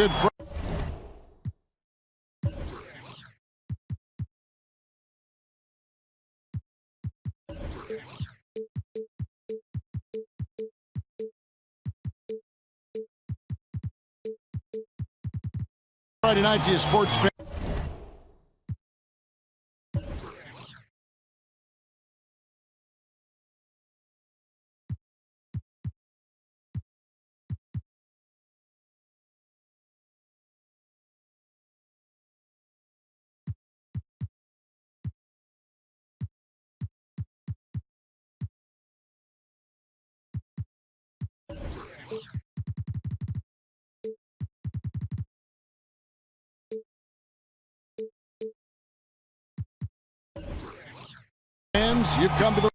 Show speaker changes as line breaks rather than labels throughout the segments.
good Friday night to you sports fans. You've come to the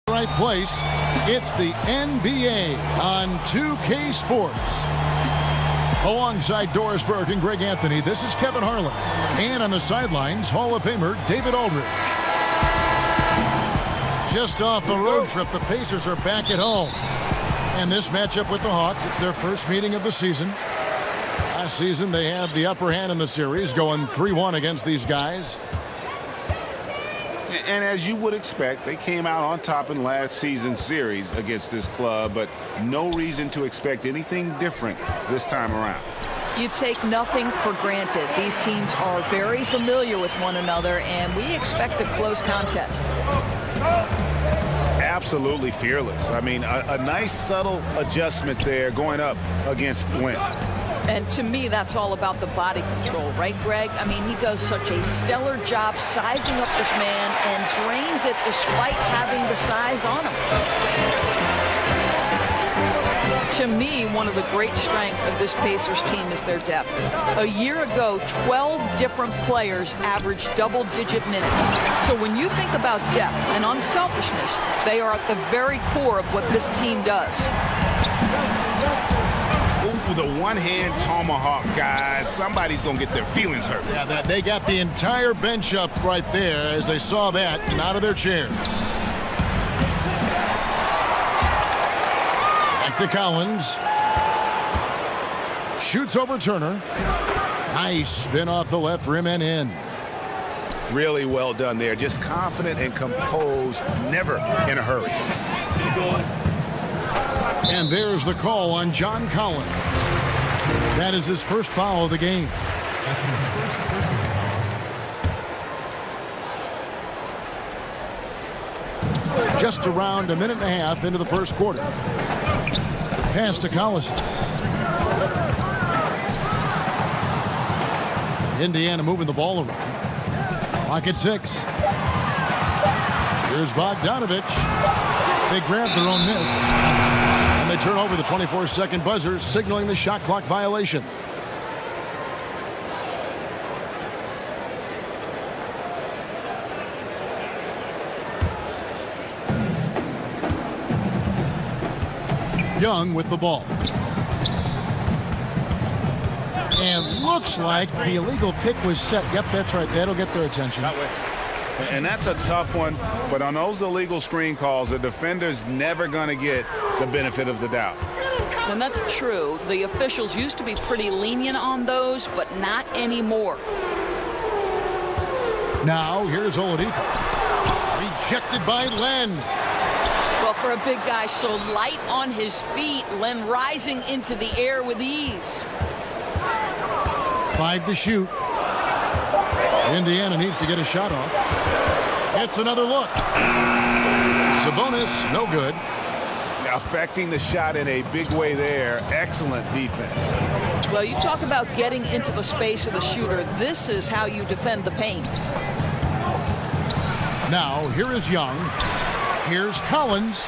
right place. It's the NBA on 2K Sports. Alongside Doris Burke and Greg Anthony, this is Kevin Harlan. And on the sidelines, Hall of Famer David Aldridge. Just off the road trip, the Pacers are back at home. And this matchup with the Hawks, it's their first meeting of the season. Last season, they had the upper hand in the series, going 3-1 against these guys.
And as you would expect, they came out on top in last season's series against this club, but no reason to expect anything different this time around.
You take nothing for granted. These teams are very familiar with one another, and we expect a close contest.
Absolutely fearless. I mean, a nice subtle adjustment there going up against Wentz.
And to me, that's all about the body control, right, Greg? I mean, he does such a stellar job sizing up this man and drains it despite having the size on him. To me, one of the great strengths of this Pacers team is their depth. A year ago, 12 different players averaged double-digit minutes. So when you think about depth and unselfishness, they are at the very core of what this team does.
Ooh, the one-hand tomahawk, guys. Somebody's going to get their feelings hurt.
Yeah, they got the entire bench up right there as they saw that and out of their chairs. Back to Collins. Shoots over Turner. Nice spin off the left rim and in.
Really well done there. Just confident and composed, never in a hurry.
And there's the call on John Collins. That is his first foul of the game. Just around a minute and a half into the first quarter. Pass to Collins. Indiana moving the ball around. Clock at 6. Here's Bogdanovich. They grab their own miss. And they turn over the 24-second buzzer, signaling the shot clock violation. Young with the ball. And looks like the illegal pick was set. Yep, that's right. That'll get their attention.
And that's a tough one, but on those illegal screen calls, the defender's never going to get the benefit of the doubt.
And that's true. The officials used to be pretty lenient on those, but not anymore.
Now, here's Oladipo. Rejected by Len.
Well, for a big guy so light on his feet, Len rising into the air with ease.
5 to shoot. Indiana needs to get a shot off. It's another look. Sabonis, no good.
Affecting the shot in a big way there. Excellent defense.
Well, you talk about getting into the space of the shooter. This is how you defend the paint.
Now, here is Young. Here's Collins.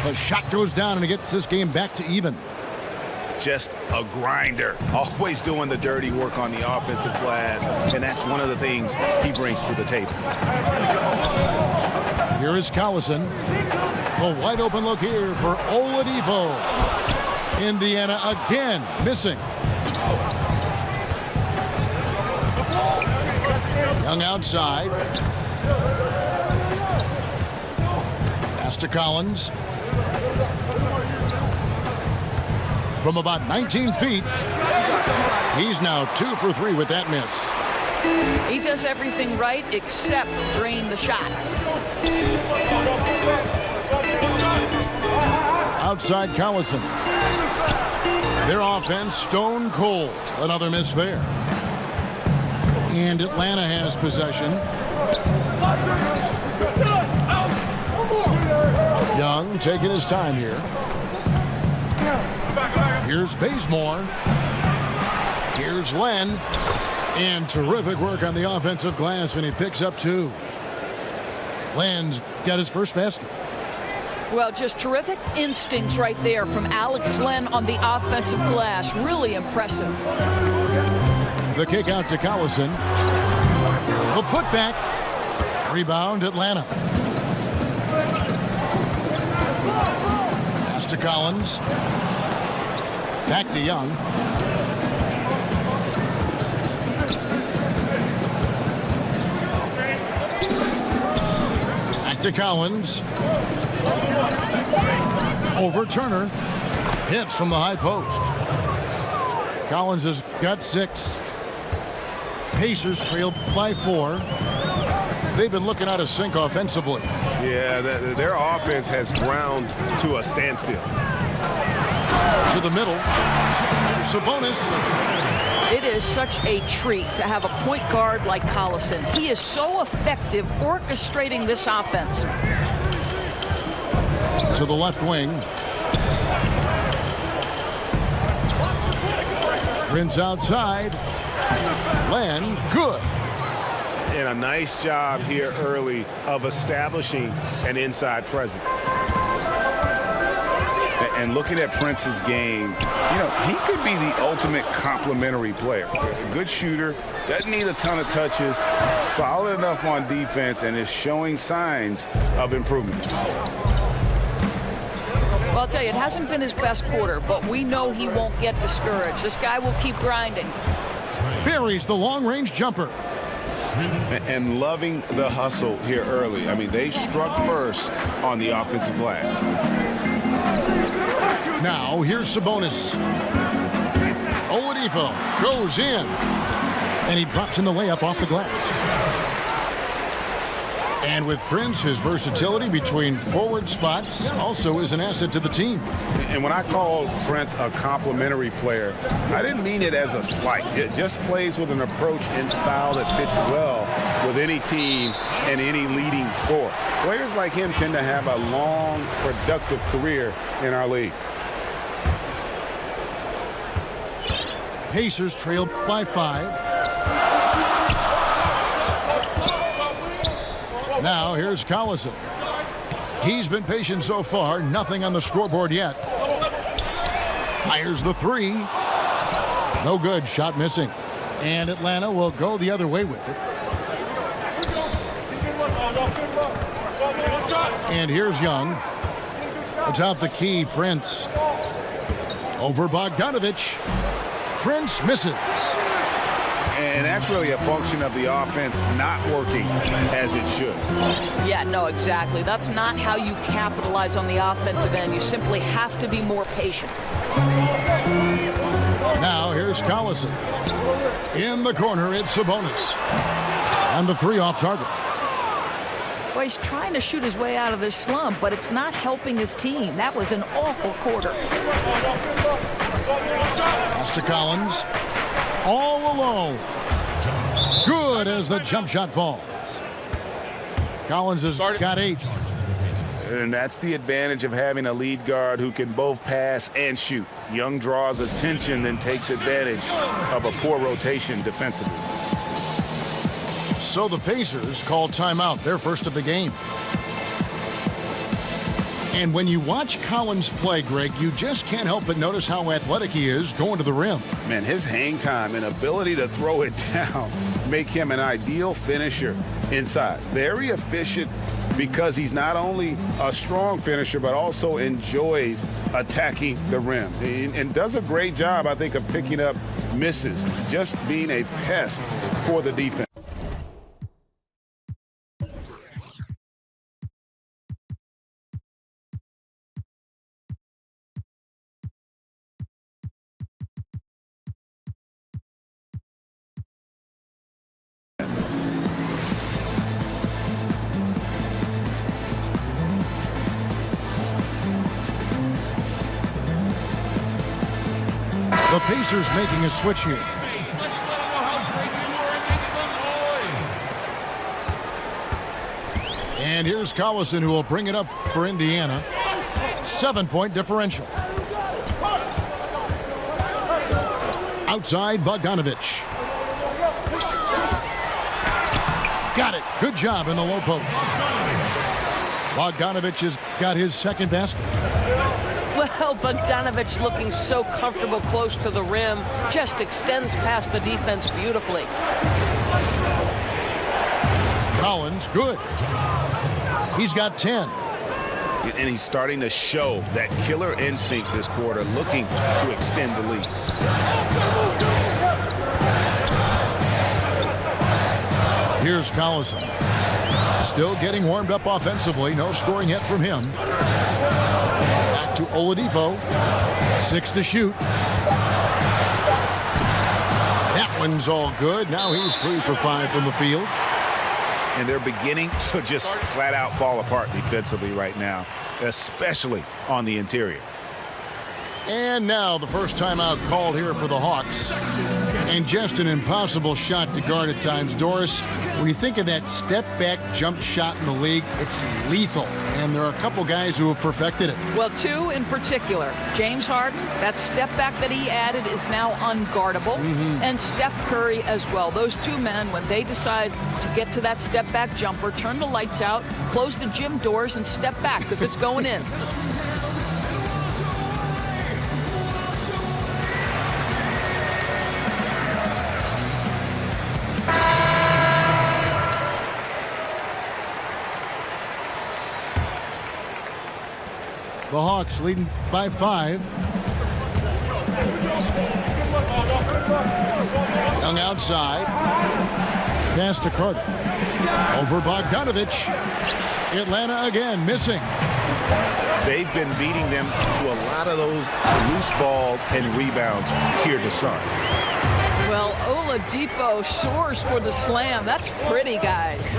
The shot goes down and it gets this game back to even.
Just a grinder, always doing the dirty work on the offensive glass, and that's one of the things he brings to the table.
Here is Collison. A wide open look here for Oladipo. Indiana again missing. Young outside. Pass to Collins. From about 19 feet, he's now 2 for 3 with that miss.
He does everything right except drain the shot.
Outside Collison. Their offense stone cold. Another miss there. And Atlanta has possession. Young taking his time here. Here's Bazemore. Here's Len. And terrific work on the offensive glass, and he picks up 2. Len's got his first basket.
Well, just terrific instincts right there from Alex Len on the offensive glass. Really impressive.
The kick out to Collison. The putback. Rebound, Atlanta. Pass to Collins. Back to Young. Back to Collins. Over Turner. Hits from the high post. Collins has got 6. Pacers trail by 4. They've been looking out of sync offensively.
Yeah, their offense has ground to a standstill.
To the middle. Sabonis.
It is such a treat to have a point guard like Collison. He is so effective orchestrating this offense.
To the left wing. Prince outside. Len, good.
And a nice job here early of establishing an inside presence. And looking at Prince's game, you know, he could be the ultimate complementary player. A good shooter, doesn't need a ton of touches, solid enough on defense, and is showing signs of improvement.
Well, I'll tell you, it hasn't been his best quarter, but we know he won't get discouraged. This guy will keep grinding.
Buries the long-range jumper.
And loving the hustle here early. I mean, they struck first on the offensive glass.
Now, here's Sabonis. Oladipo goes in. And he drops in the layup off the glass. And with Prince, his versatility between forward spots also is an asset to the team.
And when I called Prince a complimentary player, I didn't mean it as a slight. It just plays with an approach and style that fits well with any team and any leading scorer. Players like him tend to have a long, productive career in our league.
Pacers trail by 5. Now here's Collison. He's been patient so far. Nothing on the scoreboard yet. Fires the 3. No good. Shot missing. And Atlanta will go the other way with it. And here's Young. Atop the key, Prince. Over Bogdanovich. Prince misses.
And that's really a function of the offense not working as it should.
Yeah, no, exactly. That's not how you capitalize on the offensive end. You simply have to be more patient.
Now here's Collison. In the corner, it's Sabonis. And the 3 off target.
Well, he's trying to shoot his way out of this slump, but it's not helping his team. That was an awful quarter.
Pass to Collins. All alone. Good as the jump shot falls. Collins has got 8.
And that's the advantage of having a lead guard who can both pass and shoot. Young draws attention, then takes advantage of a poor rotation defensively.
So the Pacers call timeout, their first of the game. And when you watch Collins play, Greg, you just can't help but notice how athletic he is going to the rim.
Man, his hang time and ability to throw it down make him an ideal finisher inside. Very efficient because he's not only a strong finisher, but also enjoys attacking the rim. And does a great job, I think, of picking up misses, just being a pest for the defense.
The Pacers making a switch here. And here's Collison, who will bring it up for Indiana. 7-point differential. Outside, Bogdanovich. Got it. Good job in the low post. Bogdanovich has got his second basket.
Well, Bogdanovich, looking so comfortable close to the rim, just extends past the defense beautifully.
Collins, good. He's got 10.
And he's starting to show that killer instinct this quarter, looking to extend the lead.
Here's Collison. Still getting warmed up offensively. No scoring yet from him. Back to Oladipo. 6 to shoot. That one's all good. Now he's 3 for 5 from the field.
And they're beginning to just flat out fall apart defensively right now, especially on the interior.
And now the first timeout called here for the Hawks. And just an impossible shot to guard at times. Doris, when you think of that step-back jump shot in the league, it's lethal. And there are a couple guys who have perfected it.
Well, 2 in particular. James Harden, that step back that he added is now unguardable. And Steph Curry as well. Those 2 men, when they decide to get to that step-back jumper, turn the lights out, close the gym doors, and step back because it's going in.
The Hawks leading by 5. Young outside. Pass to Carter. Over Bogdanovich. Atlanta again missing.
They've been beating them to a lot of those loose balls and rebounds here to start.
Well, Oladipo soars for the slam. That's pretty, guys.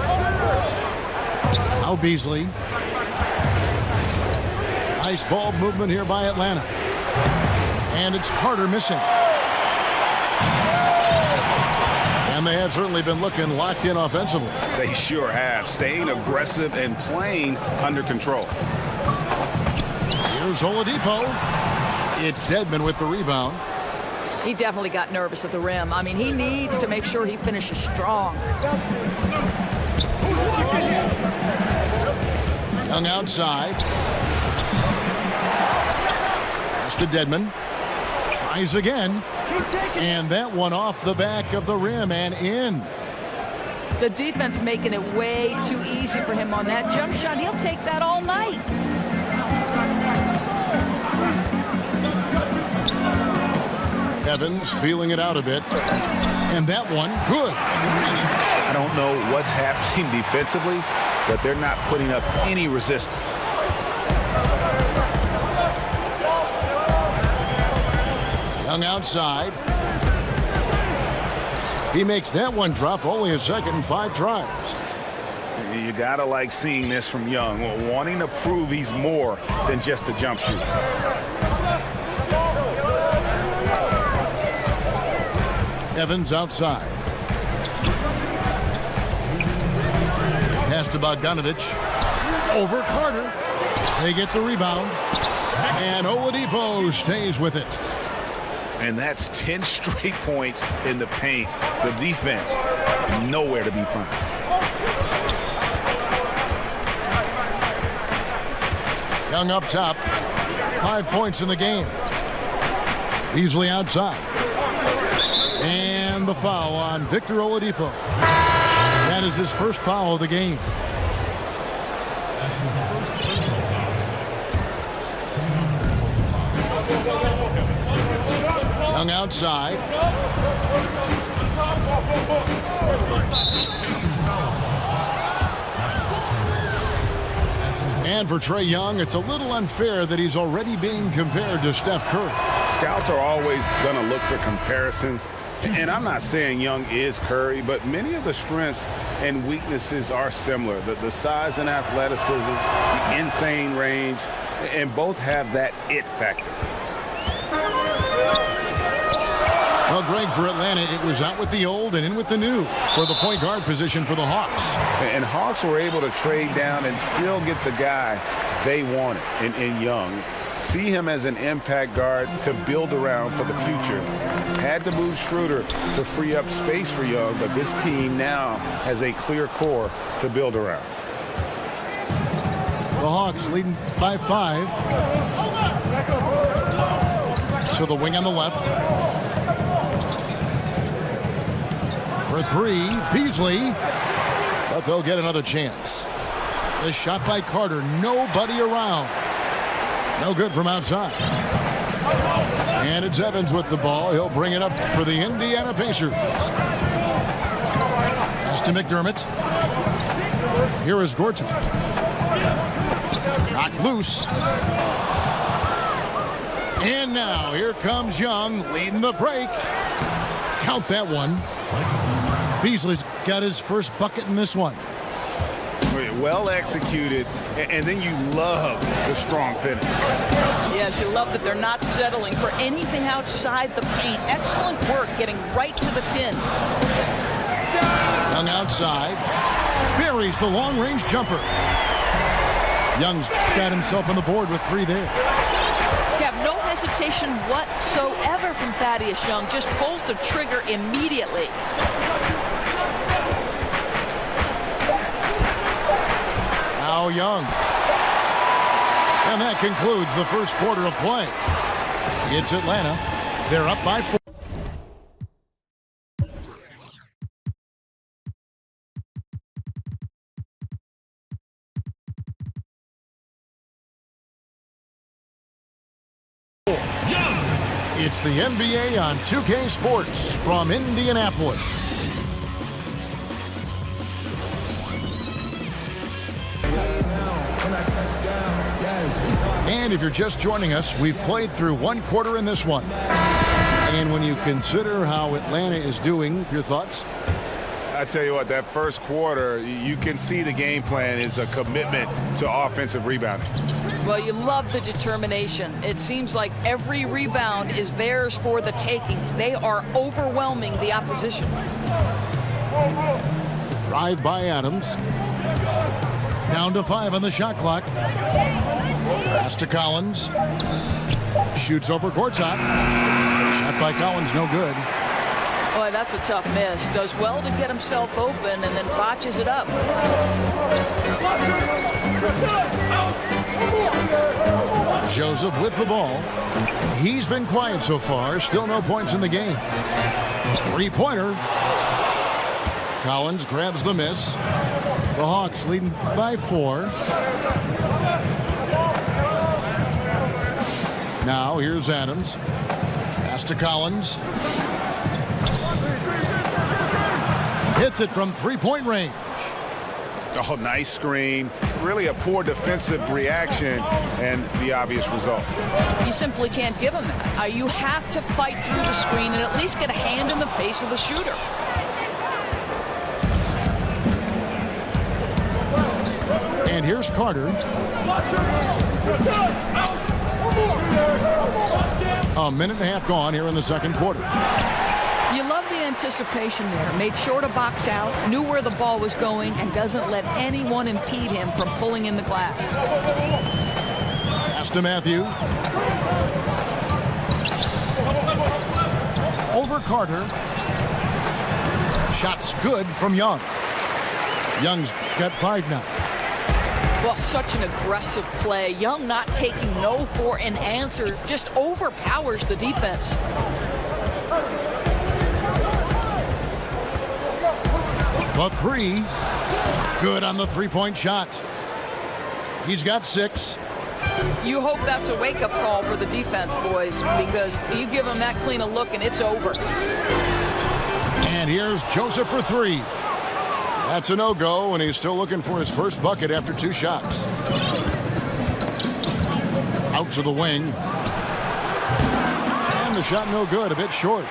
Now Beasley. Nice ball movement here by Atlanta. And it's Carter missing. And they have certainly been looking locked in offensively.
They sure have, staying aggressive and playing under control.
Here's Oladipo. It's Dedmon with the rebound.
He definitely got nervous at the rim. I mean, he needs to make sure he finishes strong.
Young outside. Pass to Dedmon. Tries again. And that one off the back of the rim and in.
The defense making it way too easy for him on that jump shot. He'll take that all night.
Evans feeling it out a bit. And that one, good.
I don't know what's happening defensively, but they're not putting up any resistance.
Young outside. He makes that one drop, only a second and 5 tries.
You gotta like seeing this from Young, wanting to prove he's more than just a jump shooter.
Evans outside. Pass to Bogdanovich. Over Carter. They get the rebound. And Oladipo stays with it.
And that's 10 straight points in the paint. The defense, nowhere to be found.
Young up top. 5 points in the game. Beasley outside. And the foul on Victor Oladipo. That is his first foul of the game. Young outside. And for Trae Young, it's a little unfair that he's already being compared to Steph Curry.
Scouts are always going to look for comparisons. And I'm not saying Young is Curry, but many of the strengths and weaknesses are similar. The size and athleticism, the insane range, and both have that it factor.
Well, Greg, for Atlanta, it was out with the old and in with the new for the point guard position for the Hawks.
And Hawks were able to trade down and still get the guy they wanted in Young. See him as an impact guard to build around for the future. Had to move Schroeder to free up space for Young, but this team now has a clear core to build around.
The Hawks leading by 5. To the wing on the left. For 3, Beasley. But they'll get another chance. The shot by Carter, nobody around. No good from outside. And it's Evans with the ball. He'll bring it up for the Indiana Pacers. Pass to McDermott. Here is Gortat. Knocked loose. And now here comes Young leading the break. Count that one. Beasley's got his first bucket in this one.
Well executed, and then you love the strong finish.
Yes, you love that they're not settling for anything outside the paint. Excellent work getting right to the tin.
Young outside. Buries the long-range jumper. Young's got himself on the board with 3 there.
Kev, no hesitation whatsoever from Thaddeus Young. Just pulls the trigger immediately.
Now Young. And that concludes the first quarter of play. It's Atlanta. They're up by 4. It's the NBA on 2K Sports from Indianapolis. And if you're just joining us, we've played through 1 quarter in this one. And when you consider how Atlanta is doing, your thoughts?
I tell you what, that first quarter, you can see the game plan is a commitment to offensive rebounding.
Well, you love the determination. It seems like every rebound is theirs for the taking. They are overwhelming the opposition.
Drive by Adams. Down to 5 on the shot clock. Pass to Collins. Shoots over court top. Shot by Collins, no good.
Boy, that's a tough miss. Does well to get himself open and then botches it up.
Joseph with the ball. He's been quiet so far. Still no points in the game. Three-pointer. Collins grabs the miss. The Hawks leading by 4. Now here's Adams. Pass to Collins. Hits it from three-point range.
Oh, nice screen. Really a poor defensive reaction and the obvious result.
You simply can't give him that. You have to fight through the screen and at least get a hand in the face of the shooter.
And here's Carter. A minute and a half gone here in the second quarter.
You love the anticipation there. Made sure to box out, knew where the ball was going, and doesn't let anyone impede him from pulling in the glass.
Pass to Matthew. Over Carter. Shot's good from Young. Young's got 5 now.
Well, such an aggressive play. Young not taking no for an answer, just overpowers the defense.
The 3. Good on the three-point shot. He's got 6.
You hope that's a wake-up call for the defense, boys, because you give them that clean a look and it's over.
And here's Joseph for 3. That's a no-go, and he's still looking for his first bucket after 2 shots. Out to the wing. And the shot no good, a bit short.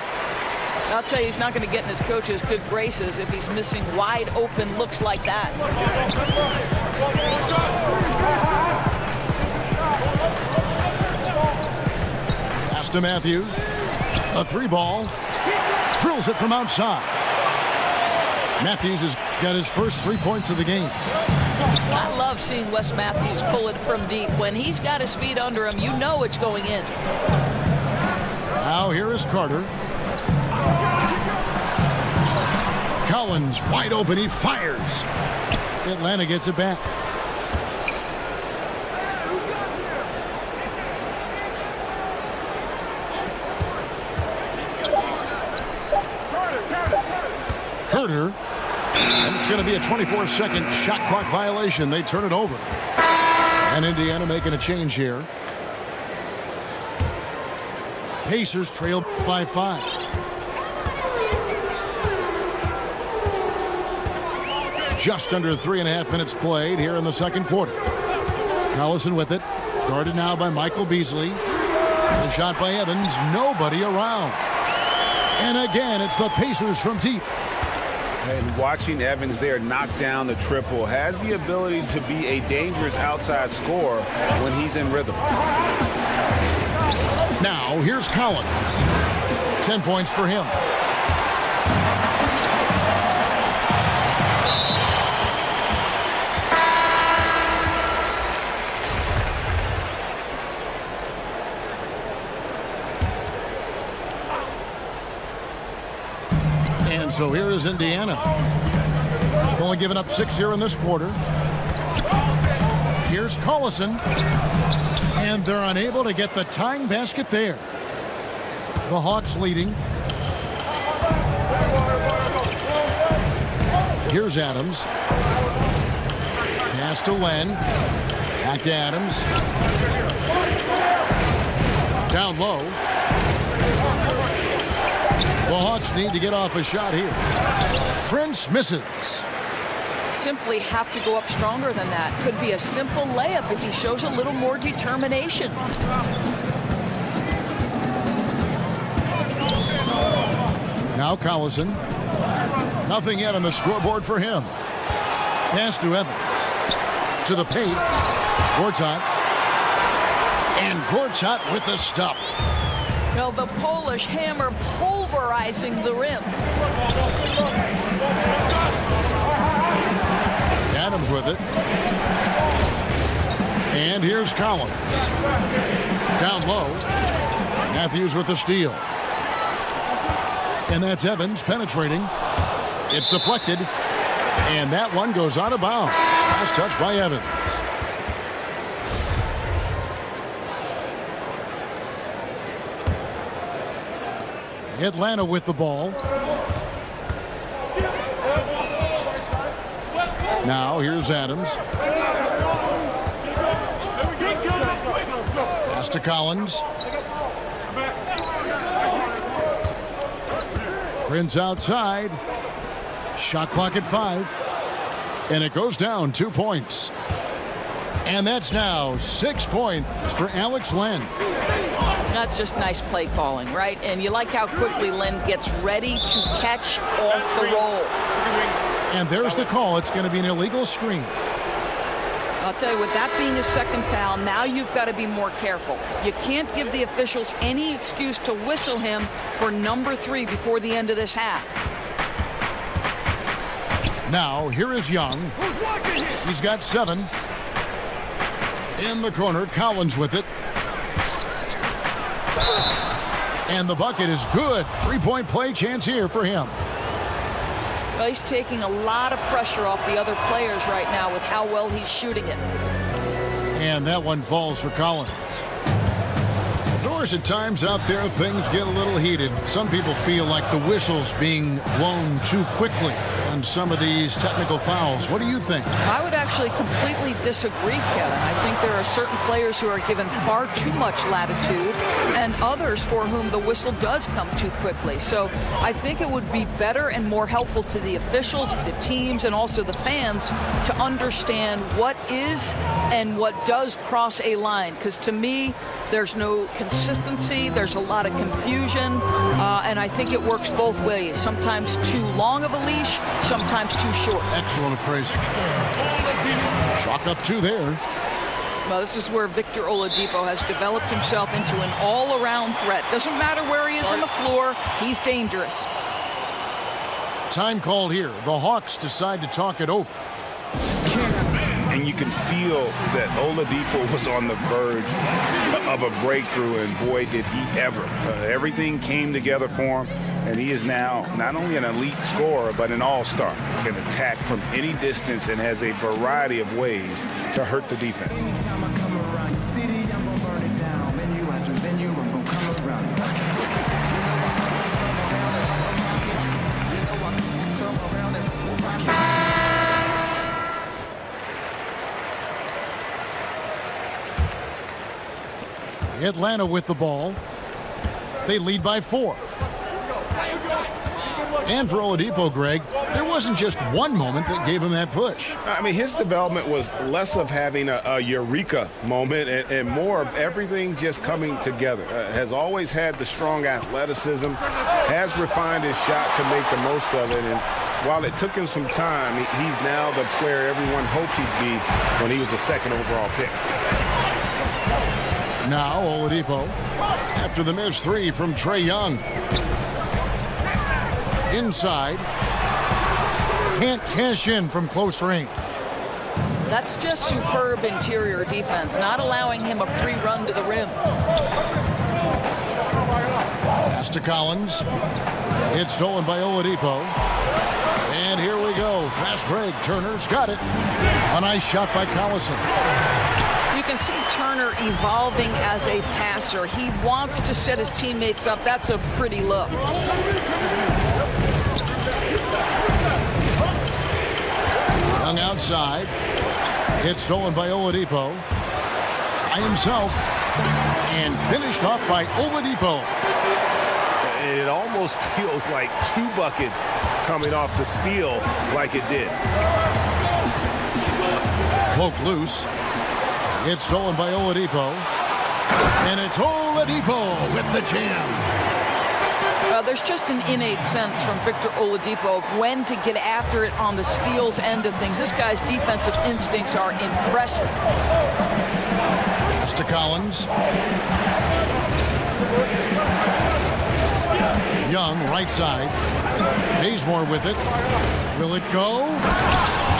I'll tell you, he's not going to get in his coach's good graces if he's missing wide open looks like that.
Pass to Matthew. A 3-ball. Drills it from outside. Matthews has got his first 3 points of the game.
I love seeing Wes Matthews pull it from deep. When he's got his feet under him, you know it's going in.
Now here is Carter. Collins wide open. He fires. Atlanta gets it back. Herter. And it's going to be a 24-second shot clock violation. They turn it over. And Indiana making a change here. Pacers trail by 5. Just under 3.5 minutes played here in the second quarter. Collison with it. Guarded now by Michael Beasley. The shot by Evans. Nobody around. And again, it's the Pacers from deep.
And watching Evans there knock down the triple, has the ability to be a dangerous outside scorer when he's in rhythm.
Now, here's Collins. 10 points for him. And so here is Indiana. Only giving up 6 here in this quarter. Here's Collison. And they're unable to get the tying basket there. The Hawks leading. Here's Adams. Pass to Len. Back to Adams. Down low. The Hawks need to get off a shot here. Prince misses.
Simply have to go up stronger than that. Could be a simple layup if he shows a little more determination.
Now Collison. Nothing yet on the scoreboard for him. Pass to Evans. To the paint. Gortat. And Gortat with the stuff.
Well, the Polish hammer pulverizing the rim.
Adams with it. And here's Collins. Down low. Matthews with the steal. And that's Evans penetrating. It's deflected. And that one goes out of bounds. Last touch by Evans. Atlanta with the ball. Now here's Adams. Pass to Collins. Prince outside. Shot clock at 5. And it goes down 2 points. And that's now 6 points for Alex Len.
That's just nice play calling, right? And you like how quickly Len gets ready to catch off the roll.
And there's the call. It's going to be an illegal screen.
I'll tell you, with that being a second foul, now you've got to be more careful. You can't give the officials any excuse to whistle him for number 3 before the end of this half.
Now, here is Young. He's got 7. In the corner, Collins with it. And the bucket is good. 3-point play chance here for him.
Well, he's taking a lot of pressure off the other players right now with how well he's shooting it.
And that one falls for Collins. Doors, at times out there, things get a little heated. Some people feel like the whistle's being blown too quickly on some of these technical fouls. What do you think?
I would actually completely disagree, Kevin. I think there are certain players who are given far too much latitude and others for whom the whistle does come too quickly. So I think it would be better and more helpful to the officials, the teams, and also the fans to understand what is and what does cross a line. Because to me, there's no consistency. There's a lot of confusion. And I think it works both ways. Sometimes too long of a leash, sometimes too short.
Excellent appraisal. Chalk up 2 there.
Well, this is where Victor Oladipo has developed himself into an all-around threat. Doesn't matter where he is on the floor, he's dangerous.
Time called here. The Hawks decide to talk it over.
And you can feel that Oladipo was on the verge of a breakthrough, and boy, did he ever. Everything came together for him, and he is now not only an elite scorer, but an all-star. Can attack from any distance and has a variety of ways to hurt the defense.
Anytime I come around your city, I'm gonna burn it down. Venue after venue, I'm gonna come around it.
Atlanta with the ball. They lead by 4. And for Oladipo, Greg, there wasn't just one moment that gave him that push.
I mean, his development was less of having a eureka moment and more of everything just coming together. Has always had the strong athleticism, has refined his shot to make the most of it. And while it took him some time, he's now the player everyone hoped he'd be when he was the 2nd overall pick.
Now Oladipo, after the missed 3 from Trae Young. Inside. Can't cash in from close range.
That's just superb interior defense, not allowing him a free run to the rim.
Pass to Collins. It's stolen by Oladipo. And here we go. Fast break. Turner's got it. A nice shot by Collison.
You can see Turner evolving as a passer. He wants to set his teammates up. That's a pretty look.
Young outside. It's stolen by Oladipo. By himself. And finished off by Oladipo.
And it almost feels like 2 buckets coming off the steal like it did.
Poke loose. It's stolen by Oladipo. And it's Oladipo with the jam.
Well, there's just an innate sense from Victor Oladipo of when to get after it on the steals end of things. This guy's defensive instincts are impressive.
Pass to Collins. Young, right side. Bazemore with it. Will it go?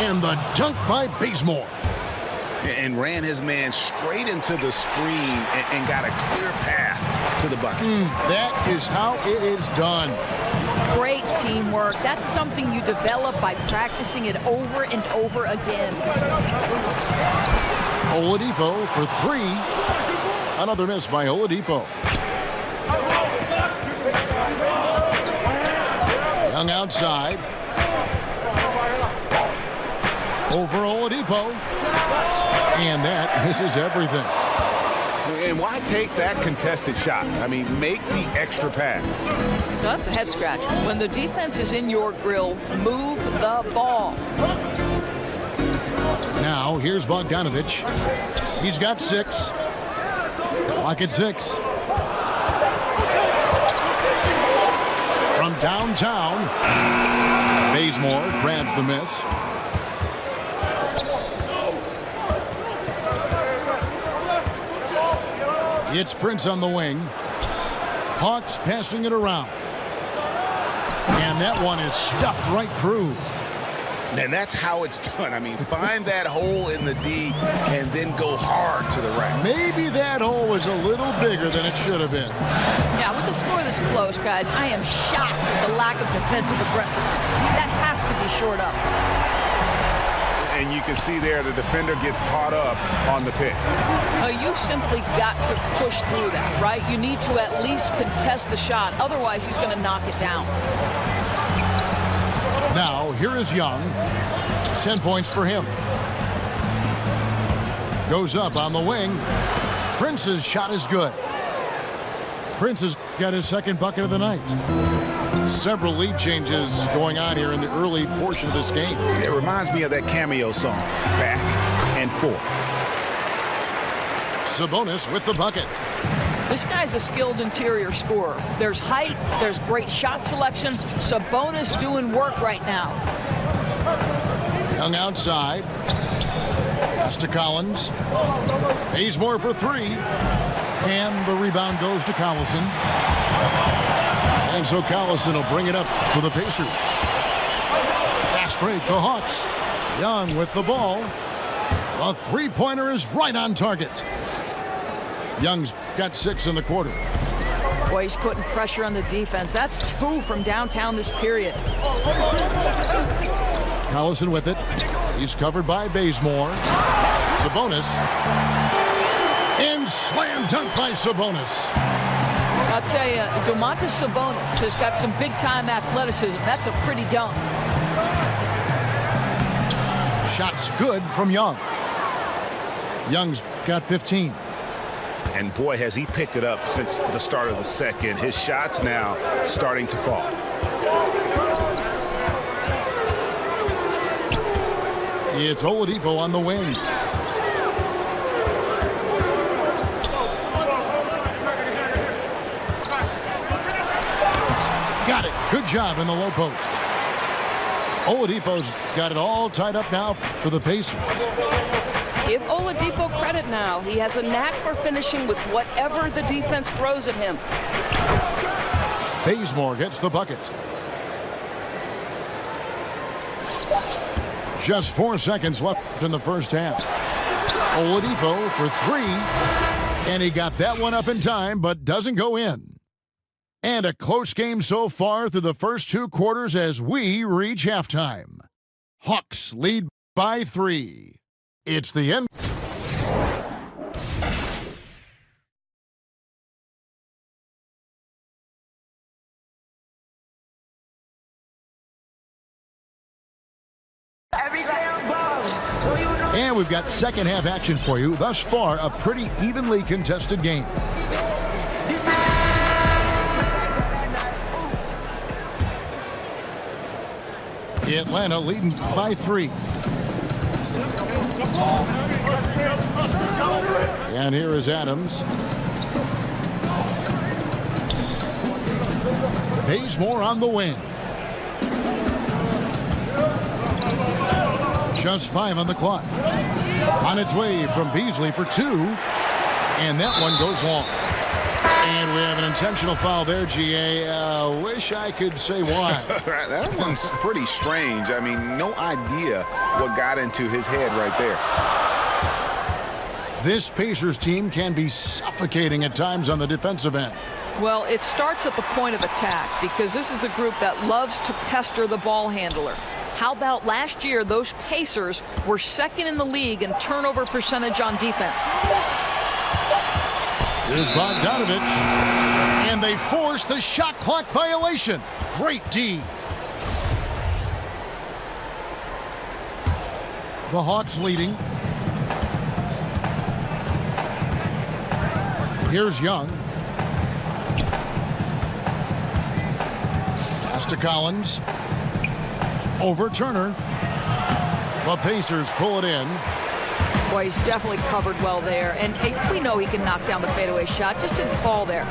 And the dunk by Bazemore.
And ran his man straight into the screen and got a clear path to the bucket.
That is how it is done.
Great teamwork. That's something you develop by practicing it over and over again.
Oladipo for three. Another miss by Oladipo. Young outside. Over Oladipo. And that misses everything.
And why take that contested shot? I mean, make the extra pass.
Now, that's a head scratch. When the defense is in your grill, move the ball.
Now, here's Bogdanovich. He's got 6. Clock at 6. From downtown, Bazemore grabs the miss. It's Prince on the wing. Hawks passing it around. And that one is stuffed right through.
And that's how it's done. I mean, find that hole in the D and then go hard to the rack.
Maybe that hole was a little bigger than it should have been.
Yeah, with the score this close, guys, I am shocked at the lack of defensive aggressiveness. That has to be shored up.
And you can see there the defender gets caught up on the pick.
You've simply got to push through that, right? You need to at least contest the shot. Otherwise, he's going to knock it down.
Now, here is Young. 10 points for him. Goes up on the wing. Prince's shot is good. Prince has got his second bucket of the night. Several lead changes going on here in the early portion of this game.
It reminds me of that cameo song, Back and Forth.
Sabonis with the bucket.
This guy's a skilled interior scorer. There's height, there's great shot selection. Sabonis doing work right now.
Young outside. Pass to Collins. Bazemore for 3. And the rebound goes to Collison. And so Collison will bring it up for the Pacers. Fast break, the Hawks. Young with the ball. A three-pointer is right on target. Young's got 6 in the quarter.
Boy, he's putting pressure on the defense. That's 2 from downtown this period.
Collison with it. He's covered by Bazemore. Sabonis. And slam dunk by Sabonis.
I'll tell you, Domantas Sabonis has got some big-time athleticism. That's a pretty dunk.
Shots good from Young. Young's got 15.
And boy, has he picked it up since the start of the second. His shots now starting to fall.
It's Oladipo on the wing. Got it. Good job in the low post. Oladipo's got it all tied up now for the Pacers.
Give Oladipo credit now. He has a knack for finishing with whatever the defense throws at him.
Bazemore gets the bucket. Just 4 seconds left in the first half. Oladipo for 3. And he got that one up in time, but doesn't go in. And a close game so far through the first 2 quarters as we reach halftime. Hawks lead by 3. It's the end. And we've got second half action for you. Thus far, a pretty evenly contested game. Atlanta leading by 3. And here is Adams. Bazemore on the wing. Just 5 on the clock. On its way from Beasley for 2. And that one goes long. And we have an intentional foul there, GA. Wish I could say why.
That one's pretty strange. I mean, no idea what got into his head right there.
This Pacers team can be suffocating at times on the defensive end.
Well, it starts at the point of attack because this is a group that loves to pester the ball handler. How about last year, those Pacers were second in the league in turnover percentage on defense.
Here's Bogdanovich, and they force the shot clock violation. Great D. The Hawks leading. Here's Young. Pass to Collins. Over Turner. The Pacers pull it in.
Boy, he's definitely covered well there. And we know he can knock down the fadeaway shot. Just didn't fall there.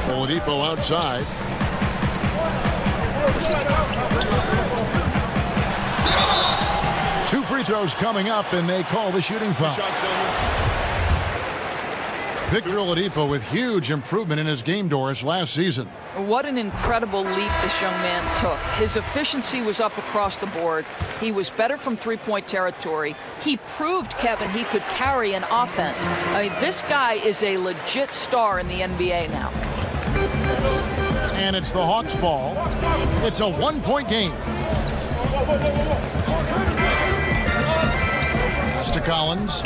Oladipo outside. Two free throws coming up, and they call the shooting foul. Victor Oladipo with huge improvement in his game, Doris, last season.
What an incredible leap this young man took. His efficiency was up across the board. He was better from three-point territory. He proved, Kevin, he could carry an offense. I mean, this guy is a legit star in the NBA now.
And it's the Hawks' ball. It's a one-point game. Pass to Collins.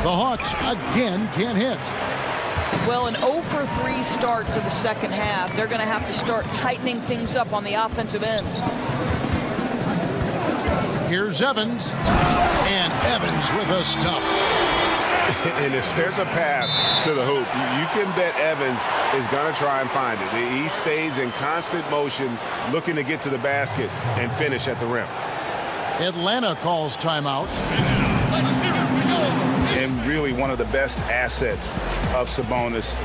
The Hawks again can't hit.
Well, an 0 for 3 start to the second half. They're going to have to start tightening things up on the offensive end.
Here's Evans. And Evans with a stuff.
And if there's a path to the hoop, you can bet Evans is going to try and find it. He stays in constant motion, looking to get to the basket and finish at the rim.
Atlanta calls timeout.
And really one of the best assets of Sabonis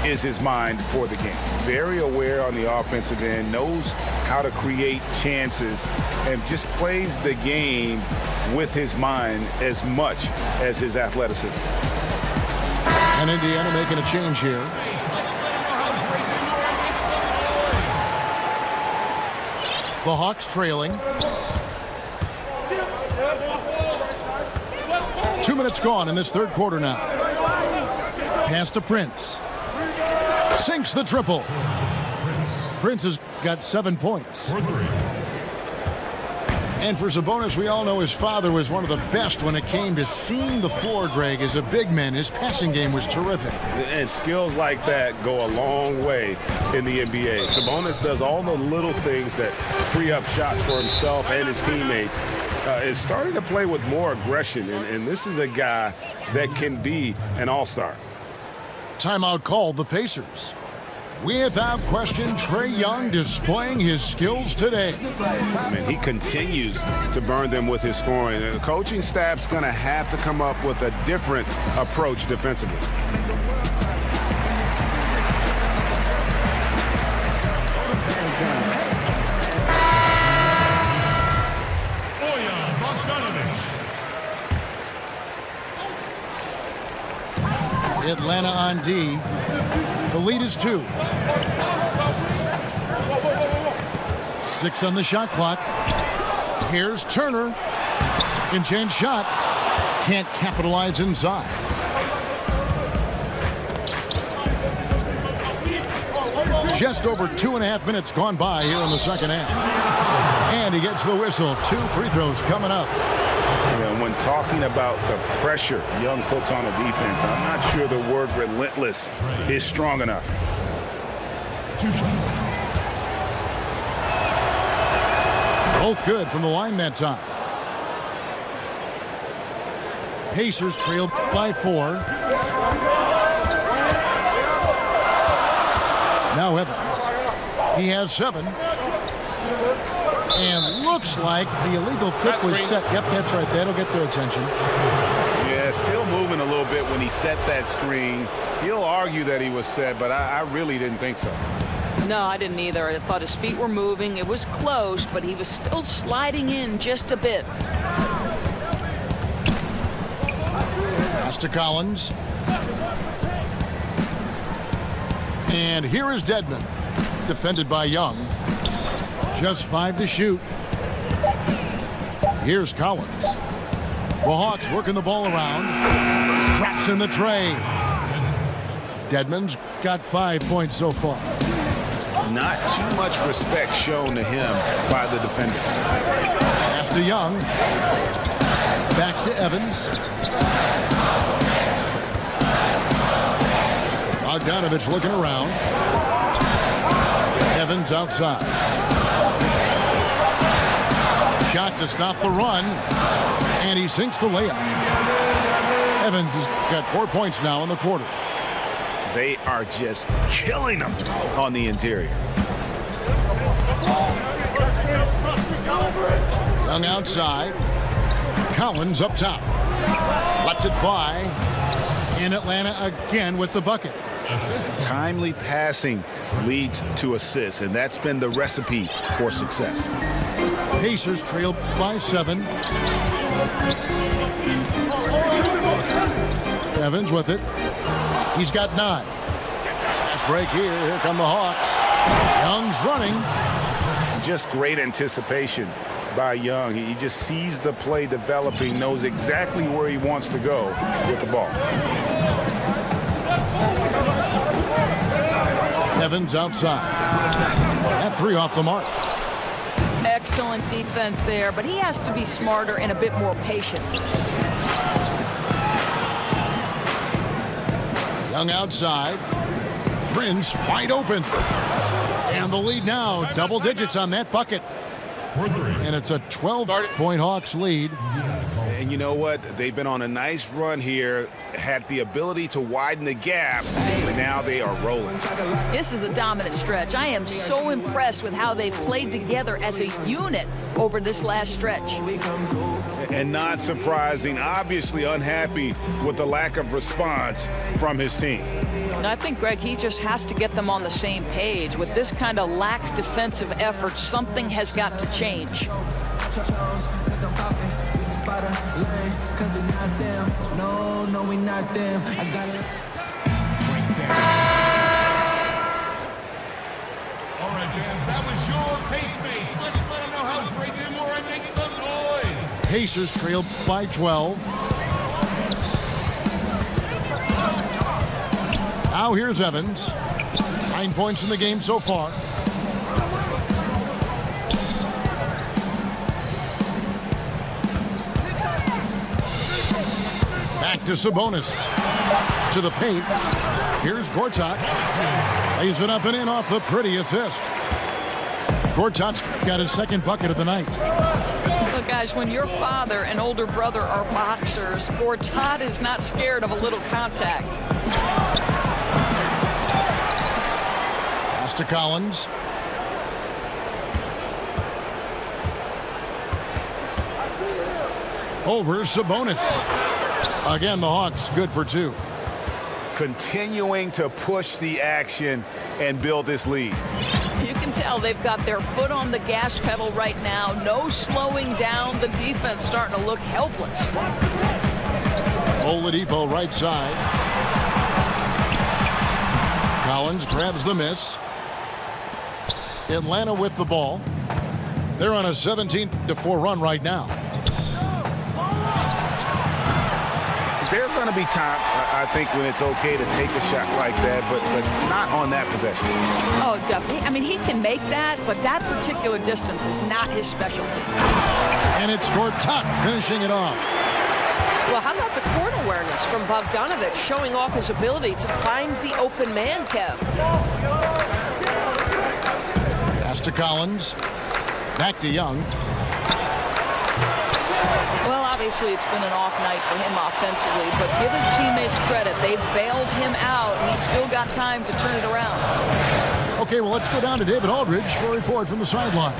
is his mind for the game. Very aware on the offensive end, knows how to create chances, and just plays the game with his mind as much as his athleticism.
And Indiana making a change here. The Hawks trailing. 2 minutes gone in this third quarter now. Pass to Prince. Sinks the triple. Prince has got 7 points. And for Sabonis, we all know his father was one of the best when it came to seeing the floor, Greg. As a big man, his passing game was terrific.
And skills like that go a long way in the NBA. Sabonis does all the little things that free up shots for himself and his teammates. Is starting to play with more aggression, and this is a guy that can be an all-star.
Timeout called the Pacers. Without question, Trae Young displaying his skills today.
And he continues to burn them with his scoring. And the coaching staff's going to have to come up with a different approach defensively.
Atlanta on D. The lead is 2. 6 on the shot clock. Here's Turner. Second chance shot. Can't capitalize inside. Just over 2.5 minutes gone by here in the second half. And he gets the whistle. 2 free throws coming up.
When talking about the pressure Young puts on a defense, I'm not sure the word relentless is strong enough.
Both good from the line that time. Pacers trailed by 4. Now Evans. He has 7. And looks like the illegal kick was set. Yep, that's right. That'll get their attention.
Yeah, still moving a little bit when he set that screen. He'll argue that he was set, but I really didn't think so.
No, I didn't either. I thought his feet were moving. It was close, but he was still sliding in just a bit.
Pass to Collins. And here is Dedmon, defended by Young. Just 5 to shoot. Here's Collins. The Hawks working the ball around. Drops in the tray. Dedmon's got 5 points so far.
Not too much respect shown to him by the defender.
Pass to Young. Back to Evans. Bogdanovich looking around. Evans outside. Shot to stop the run. And he sinks the layup. Evans has got 4 points now in the quarter.
They are just killing him on the interior.
Young outside. Collins up top. Lets it fly. In Atlanta again with the bucket.
Timely passing leads to assists, and that's been the recipe for success.
Pacers trail by 7. Evans with it. He's got 9. Fast break here. Here come the Hawks. Young's running.
Just great anticipation by Young. He just sees the play developing, knows exactly where he wants to go with the ball.
Evans outside. That 3 off the mark.
Excellent defense there, but he has to be smarter and a bit more patient.
Young outside. Prince wide open. And the lead now, double digits on that bucket. And it's a 12-point Hawks lead.
And you know what? They've been on a nice run here, had the ability to widen the gap, but now they are rolling.
This is a dominant stretch. I am so impressed with how they played together as a unit over this last stretch.
And not surprising, obviously unhappy with the lack of response from his team.
And I think, Greg, he just has to get them on the same page. With this kind of lax defensive effort, something has got to change.
No, we not them. I gotta.
All right, guys, that was your pace mates. Let's let them know how great they were and make some noise.
Pacers trail by 12. Now here's Evans. 9 points in the game so far. Back to Sabonis. To the paint. Here's Gortat. Lays it up and in off the pretty assist. Gortat's got his second bucket of the night.
Look, guys, when your father and older brother are boxers, Gortat is not scared of a little contact.
Pass to Collins. Over Sabonis. Again, the Hawks good for 2.
Continuing to push the action and build this lead.
You can tell they've got their foot on the gas pedal right now. No slowing down. The defense starting to look helpless.
Oladipo right side. Collins grabs the miss. Atlanta with the ball. They're on a 17-4 run right now.
There are going to be times, I think, when it's okay to take a shot like that, but not on that possession.
Oh, definitely. I mean, he can make that, but that particular distance is not his specialty.
And it's Gortat finishing it off.
Well, how about the court awareness from Bogdanovich, showing off his ability to find the open man, Kev?
Pass to Collins. Back to Young.
Well, obviously it's been an off night for him offensively, but give his teammates credit. They've bailed him out. He's still got time to turn it around.
Okay, well, let's go down to David Aldridge for a report from the sideline.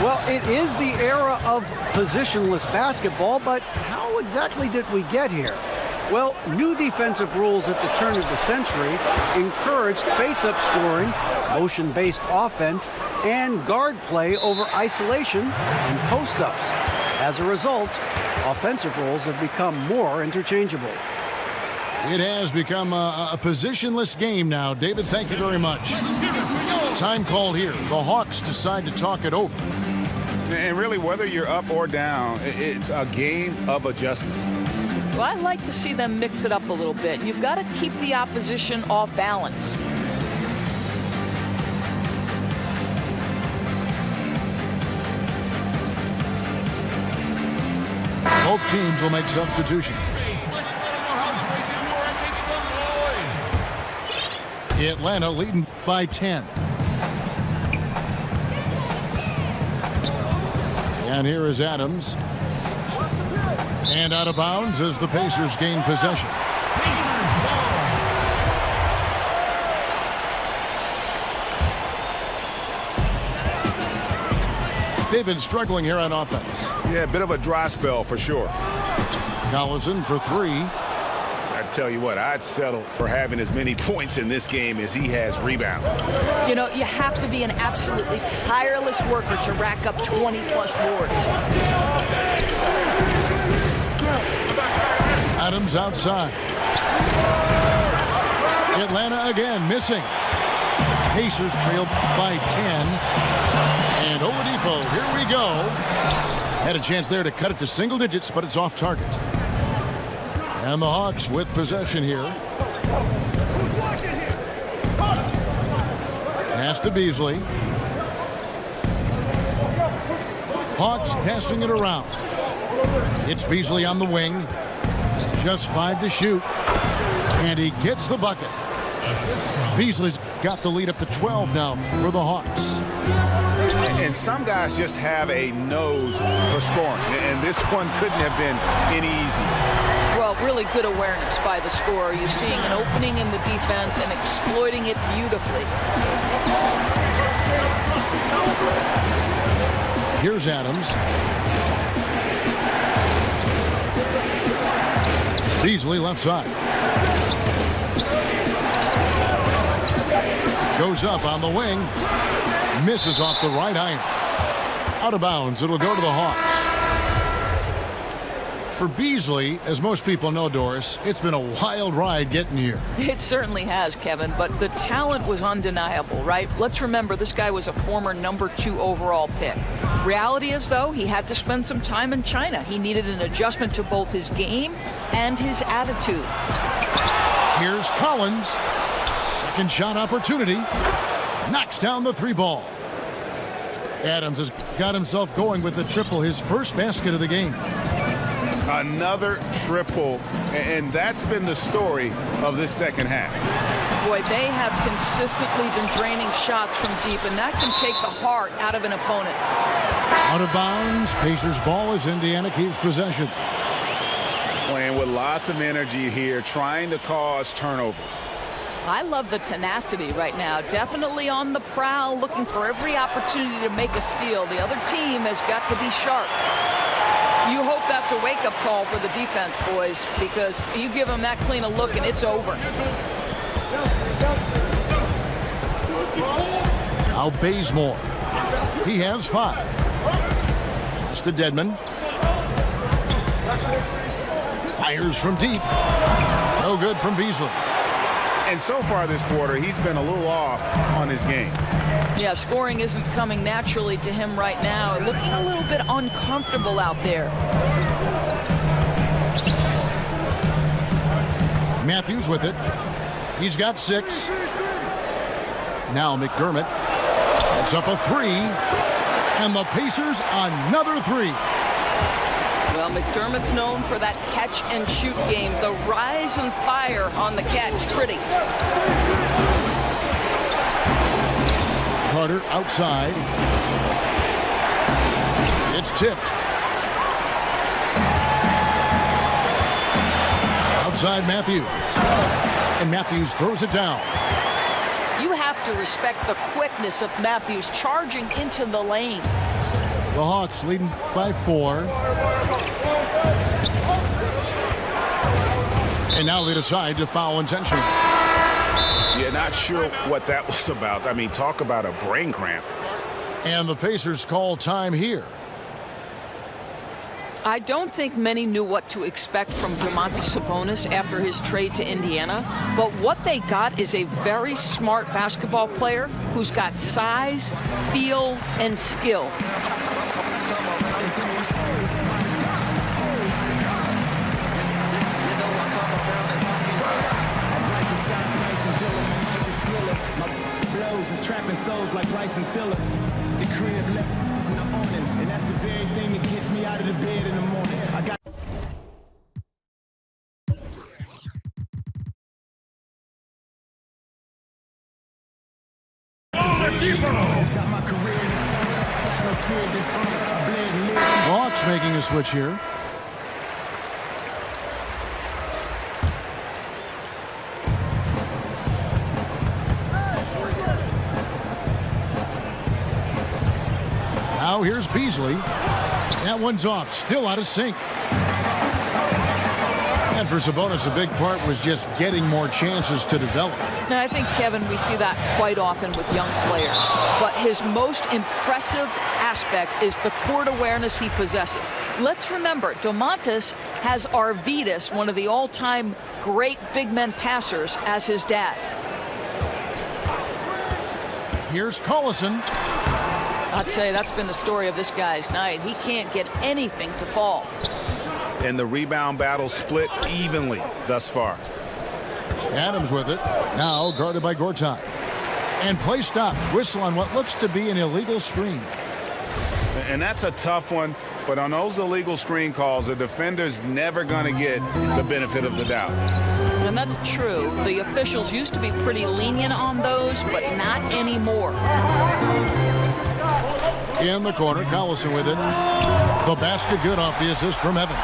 Well, it is the era of positionless basketball, but how exactly did we get here? Well, new defensive rules at the turn of the century encouraged face-up scoring, motion-based offense, and guard play over isolation and post-ups. As a result, offensive roles have become more interchangeable.
It has become a positionless game now. David, thank you very much. Time called here. The Hawks decide to talk it over.
And really, whether you're up or down, it's a game of adjustments.
Well, I like to see them mix it up a little bit. You've got to keep the opposition off balance.
Both teams will make substitutions. Atlanta leading by 10. And here is Adams. And out of bounds as the Pacers gain possession. They've been struggling here on offense.
Yeah, a bit of a dry spell for sure.
Collison for three.
I tell you what, I'd settle for having as many points in this game as he has rebounds.
You know, you have to be an absolutely tireless worker to rack up 20-plus boards.
Adams outside. Atlanta again missing. Pacers trailed by 10. And Oladipo, here we go. Had a chance there to cut it to single digits, but it's off target. And the Hawks with possession here. Pass to Beasley. Hawks passing it around. It's Beasley on the wing. Just 5 to shoot. And he gets the bucket. Beasley's got the lead up to 12 now for the Hawks.
And some guys just have a nose for scoring. And this one couldn't have been any easier.
Well, really good awareness by the scorer. You're seeing an opening in the defense and exploiting it beautifully.
Here's Adams. Beasley left side. Goes up on the wing. Misses off the right iron. Out of bounds. It'll go to the Hawks. For Beasley, as most people know, Doris, it's been a wild ride getting here.
It certainly has, Kevin, but the talent was undeniable, right? Let's remember this guy was a former #2 overall pick. Reality is, though, he had to spend some time in China. He needed an adjustment to both his game and his attitude.
Here's Collins. Second shot opportunity. Knocks down the three ball. Adams has got himself going with the triple, his first basket of the game.
Another triple, and that's been the story of this second half.
Boy, they have consistently been draining shots from deep, and that can take the heart out of an opponent.
Out of bounds, Pacers ball as Indiana keeps possession.
Playing with lots of energy here, trying to cause turnovers.
I love the tenacity right now. Definitely on the prowl, looking for every opportunity to make a steal. The other team has got to be sharp. You hope that's a wake-up call for the defense, boys, because you give them that clean a look and it's over.
Now Bazemore. He has 5. That's to Dedmon. Fires from deep. No good from Beasley.
And so far this quarter, he's been a little off on his game.
Yeah, scoring isn't coming naturally to him right now. Looking a little bit uncomfortable out there.
Matthews with it. He's got 6. Now McDermott. It's up a 3. And the Pacers another 3.
Well, McDermott's known for that catch-and-shoot game. The rise and fire on the catch. Pretty.
Carter outside. It's tipped. Outside Matthews. And Matthews throws it down.
You have to respect the quickness of Matthews charging into the lane.
The Hawks leading by 4. And now they decide to foul intentionally.
Yeah, not sure what that was about. I mean, talk about a brain cramp.
And the Pacers call time here.
I don't think many knew what to expect from Domantas Sabonis after his trade to Indiana, but what they got is a very smart basketball player who's got size, feel, and skill.
Is trapping souls like Bryce and Tiller. The crib left with the awnings, and that's the very thing that gets me out of the bed in the morning. I got my career in the sun. No fear, dishonor. I bled and lived.
Hawks making a switch here. Now here's Beasley. That one's off. Still out of sync. And for Sabonis, a big part was just getting more chances to develop.
And I think, Kevin, we see that quite often with young players. But his most impressive aspect is the court awareness he possesses. Let's remember, Domantas has Arvydas, one of the all-time great big men passers, as his dad.
Here's Collison.
I'd say that's been the story of this guy's night. He can't get anything to fall.
And the rebound battle split evenly thus far.
Adams with it. Now guarded by Gortat. And play stops. Whistle on what looks to be an illegal screen.
And that's a tough one. But on those illegal screen calls, the defender's never going to get the benefit of the doubt.
And that's true. The officials used to be pretty lenient on those, but not anymore.
In the corner, Collison with it. The basket good off the assist from Evans.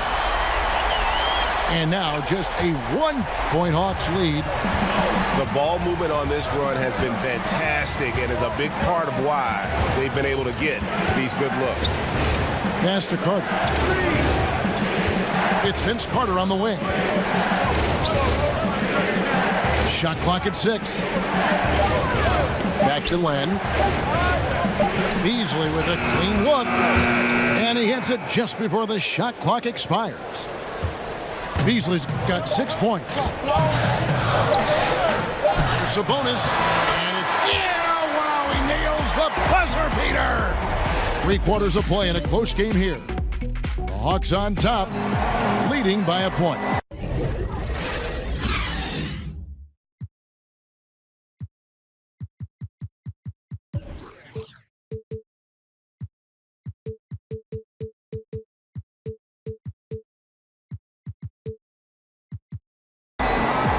And now just a 1-point Hawks lead.
The ball movement on this run has been fantastic and is a big part of why they've been able to get these good looks.
Pass to Carter. It's Vince Carter on the wing. Shot clock at 6. Back to Len. Beasley with a clean look. And he hits it just before the shot clock expires. Beasley's got 6 points. Sabonis. And it's in. Oh, wow, he nails the buzzer beater. 3 quarters of play in a close game here. The Hawks on top, leading by a point.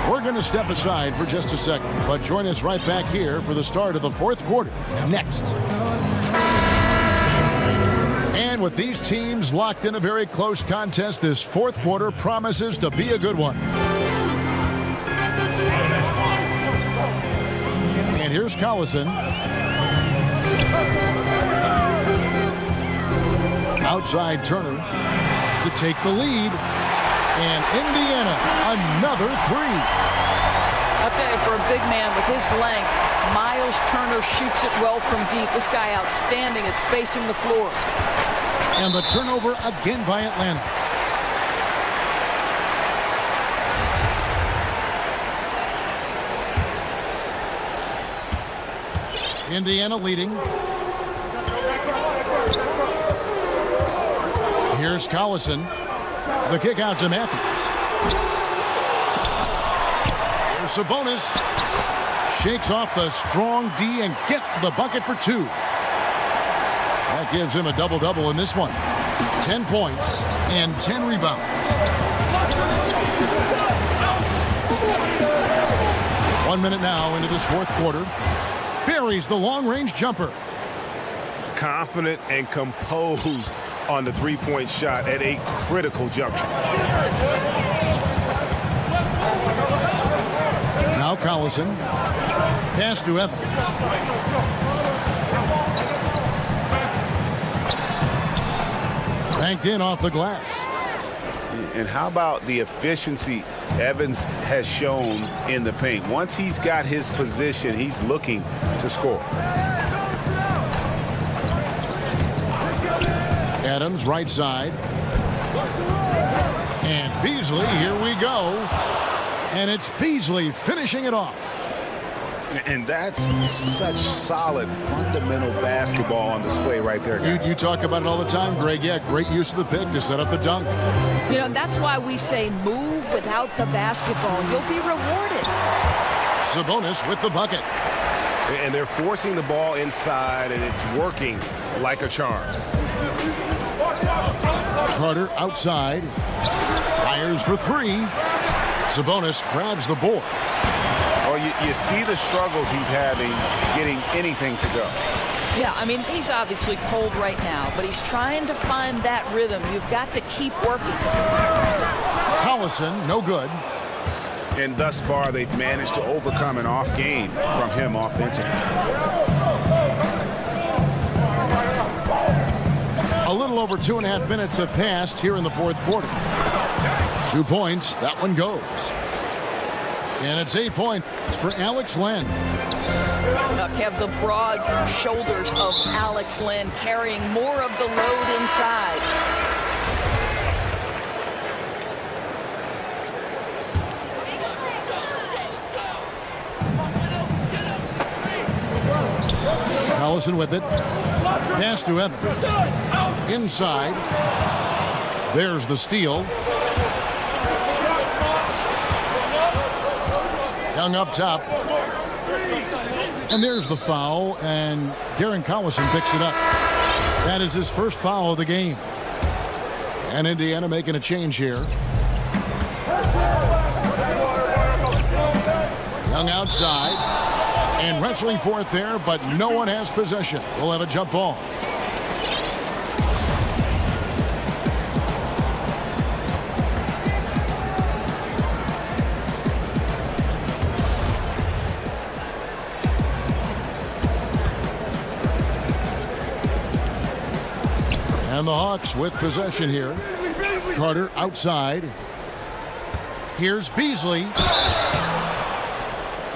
We're going to step aside for just a second, but join us right back here for the start of the 4th quarter next. And with these teams locked in a very close contest, this 4th quarter promises to be a good one. And here's Collison. Outside Turner to take the lead. And Indiana, another 3.
I'll tell you, for a big man with his length, Miles Turner shoots it well from deep. This guy outstanding at spacing the floor.
And the turnover again by Atlanta. Indiana leading. Here's Collison. The kick out to Matthews. Here's Sabonis. Shakes off the strong D and gets to the bucket for 2. That gives him a double-double in this one. 10 points and 10 rebounds. 1 minute now into this 4th quarter. Buries the long-range jumper.
Confident and composed on the 3-point shot at a critical juncture.
Now Collison. Pass to Evans. Banked in off the glass.
And how about the efficiency Evans has shown in the paint? Once he's got his position, he's looking to score.
Adams, right side. And Beasley, here we go. And it's Beasley finishing it off.
And that's such solid, fundamental basketball on display right there, guys.
You talk about it all the time, Greg. Yeah, great use of the pick to set up the dunk.
You know, that's why we say move without the basketball. You'll be rewarded.
Sabonis with the bucket.
And they're forcing the ball inside, and it's working like a charm.
Carter outside. Fires for three. Sabonis grabs the board.
Well, you see the struggles he's having getting anything to go.
Yeah, I mean, he's obviously cold right now, but he's trying to find that rhythm. You've got to keep working.
Collison, no good.
And thus far, they've managed to overcome an off game from him offensively.
A little over 2.5 minutes have passed here in the fourth quarter. 2 points. That one goes. And it's 8 points for Alex Len.
Kev, the broad shoulders of Alex Len carrying more of the load inside.
Collison with it. Pass to Evans. Inside. There's the steal. Young up top. And there's the foul, and Darren Collison picks it up. That is his first foul of the game. And Indiana making a change here. Young outside. And wrestling for it there, but no one has possession. We'll have a jump ball. And the Hawks with possession here. Carter outside. Here's Beasley.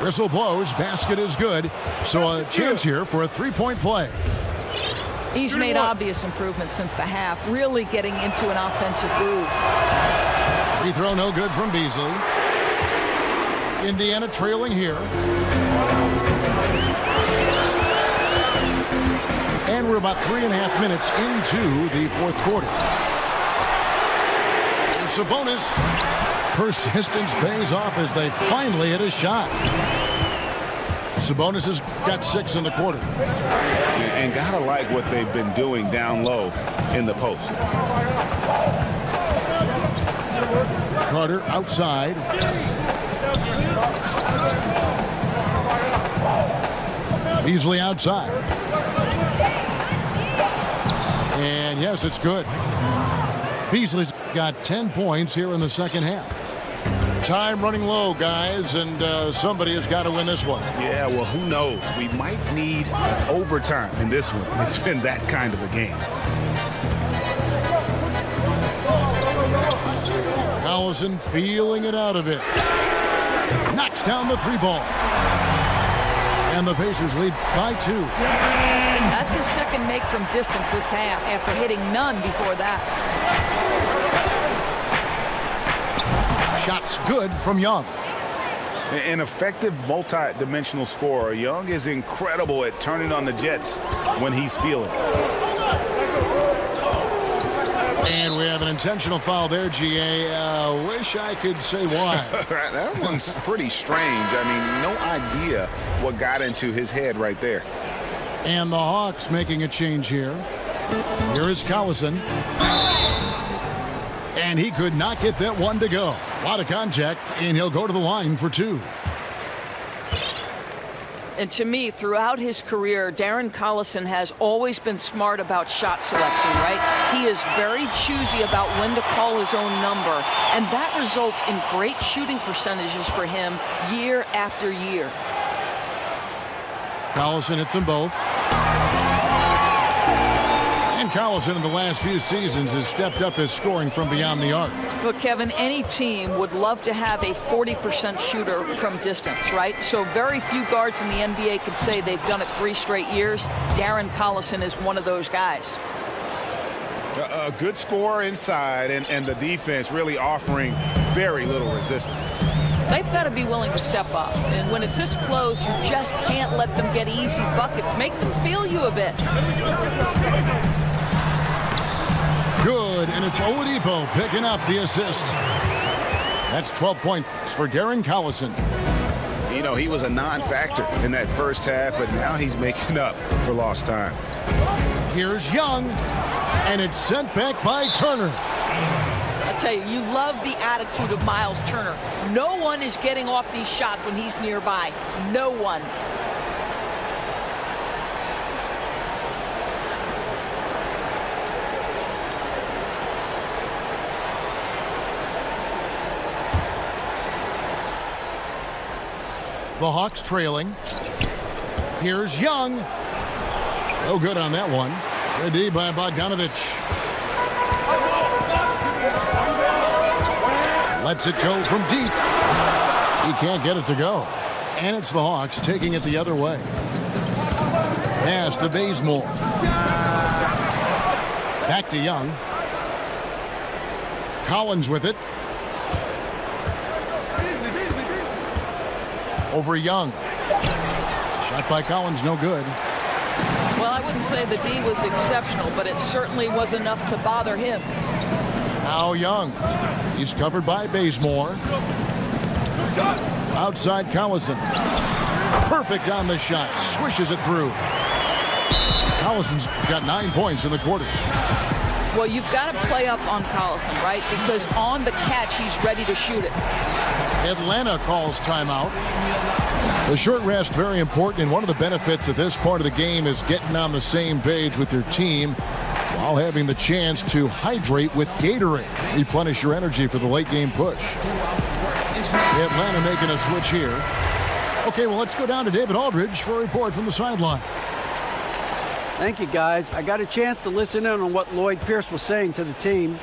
Whistle blows. Basket is good. So a chance here for a three-point play.
He's made obvious improvements since the half, really getting into an offensive groove.
Free throw no good from Beasley. Indiana trailing here. And we're about 3.5 minutes into the fourth quarter. And Sabonis. Persistence pays off as they finally hit a shot. Sabonis has got 6 in the quarter.
And gotta like what they've been doing down low in the post.
Carter outside. Beasley outside. And yes, it's good. Beasley's got 10 points here in the second half. Time running low, guys, and somebody has got to win this one.
Yeah, well, who knows? We might need overtime in this one. It's been that kind of a game.
Collison feeling it out of it. Knocks down the 3-ball. And the Pacers lead by 2.
That's his second make from distance this half after hitting none before that.
Shots good from Young.
An effective multi-dimensional scorer. Young is incredible at turning on the Jets when he's feeling.
And we have an intentional foul there, GA. Wish I could say why.
That one's pretty strange. I mean, no idea what got into his head right there.
And the Hawks making a change here. Here is Collison. And he could not get that one to go. A lot of contact, and he'll go to the line for 2.
And to me, throughout his career, Darren Collison has always been smart about shot selection, right? He is very choosy about when to call his own number, and that results in great shooting percentages for him year after year.
Collison hits them both. And Collins in the last few seasons has stepped up his scoring from beyond the arc.
But Kevin, any team would love to have a 40% shooter from distance, right? So very few guards in the NBA could say they've done it 3 straight years. Darren Collison is one of those guys.
A good scorer inside, and the defense really offering very little resistance.
They've got to be willing to step up. And when it's this close, you just can't let them get easy buckets. Make them feel you a bit.
Good, and it's Oladipo picking up the assist. That's 12 points for Darren Collison.
You know, he was a non-factor in that first half, but now he's making up for lost time.
Here's Young, and it's sent back by Turner.
I tell you, you love the attitude of Miles Turner. No one is getting off these shots when he's nearby. No one.
The Hawks trailing. Here's Young. No good on that one. Good D by Bogdanovich. Lets it go from deep. He can't get it to go. And it's the Hawks taking it the other way. Pass to Bazemore. Back to Young. Collins with it. Over Young. Shot by Collins, no good.
Well, I wouldn't say the D was exceptional, but it certainly was enough to bother him.
Now Young. He's covered by Bazemore. Outside Collison. Perfect on the shot. Swishes it through. Collison's got 9 points in the quarter.
Well, you've got to play up on Collison, right? Because on the catch, he's ready to shoot it.
Atlanta calls timeout. The short rest, very important, and one of the benefits of this part of the game is getting on the same page with your team while having the chance to hydrate with Gatorade. Replenish your energy for the late game push. Atlanta making a switch here. Okay, well, let's go down to David Aldridge for a report from the sideline.
Thank you, guys. I got a chance to listen in on what Lloyd Pierce was saying to the team.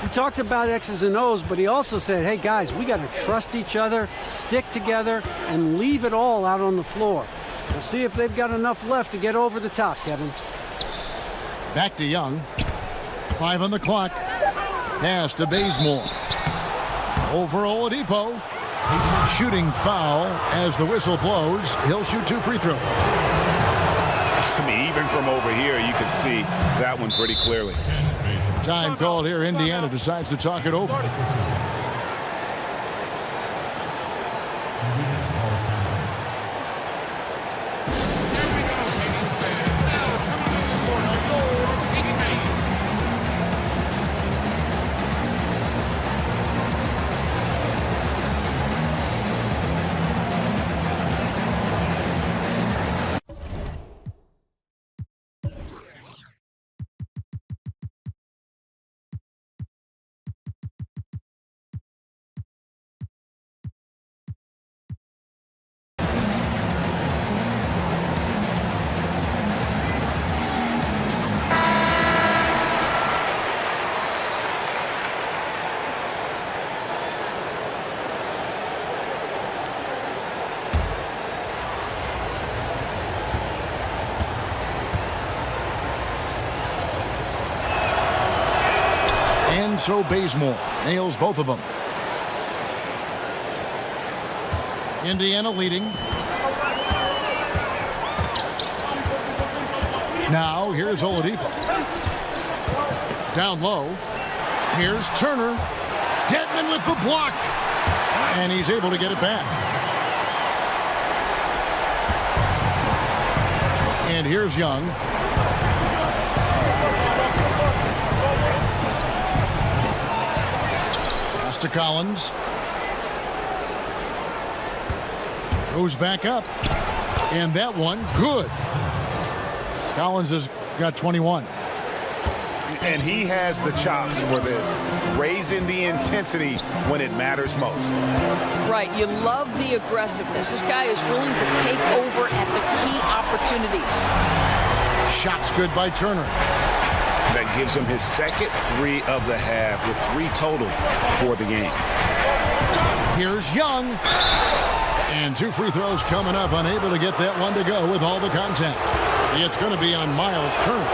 He talked about X's and O's, but he also said, hey, guys, we got to trust each other, stick together, and leave it all out on the floor. We'll see if they've got enough left to get over the top, Kevin.
Back to Young. 5 on the clock. Pass to Bazemore. Over Oladipo. Shooting foul as the whistle blows. He'll shoot 2 free throws.
I mean, even from over here, you can see that one pretty clearly.
Time called here. Indiana decides to talk it over. And so Bazemore nails both of them. Indiana leading. Now here's Oladipo. Down low. Here's Turner. Dedmon with the block. And he's able to get it back. And here's Young. Pass to Collins. Goes back up. And that one, good. Collins has got 21.
And he has the chops for this, raising the intensity when it matters most.
Right, you love the aggressiveness. This guy is willing to take over at the key opportunities.
Shots good by Turner.
That gives him his second 3 of the half with 3 total for the game.
Here's Young. And 2 free throws coming up, unable to get that one to go with all the contact. It's going to be on Myles Turner.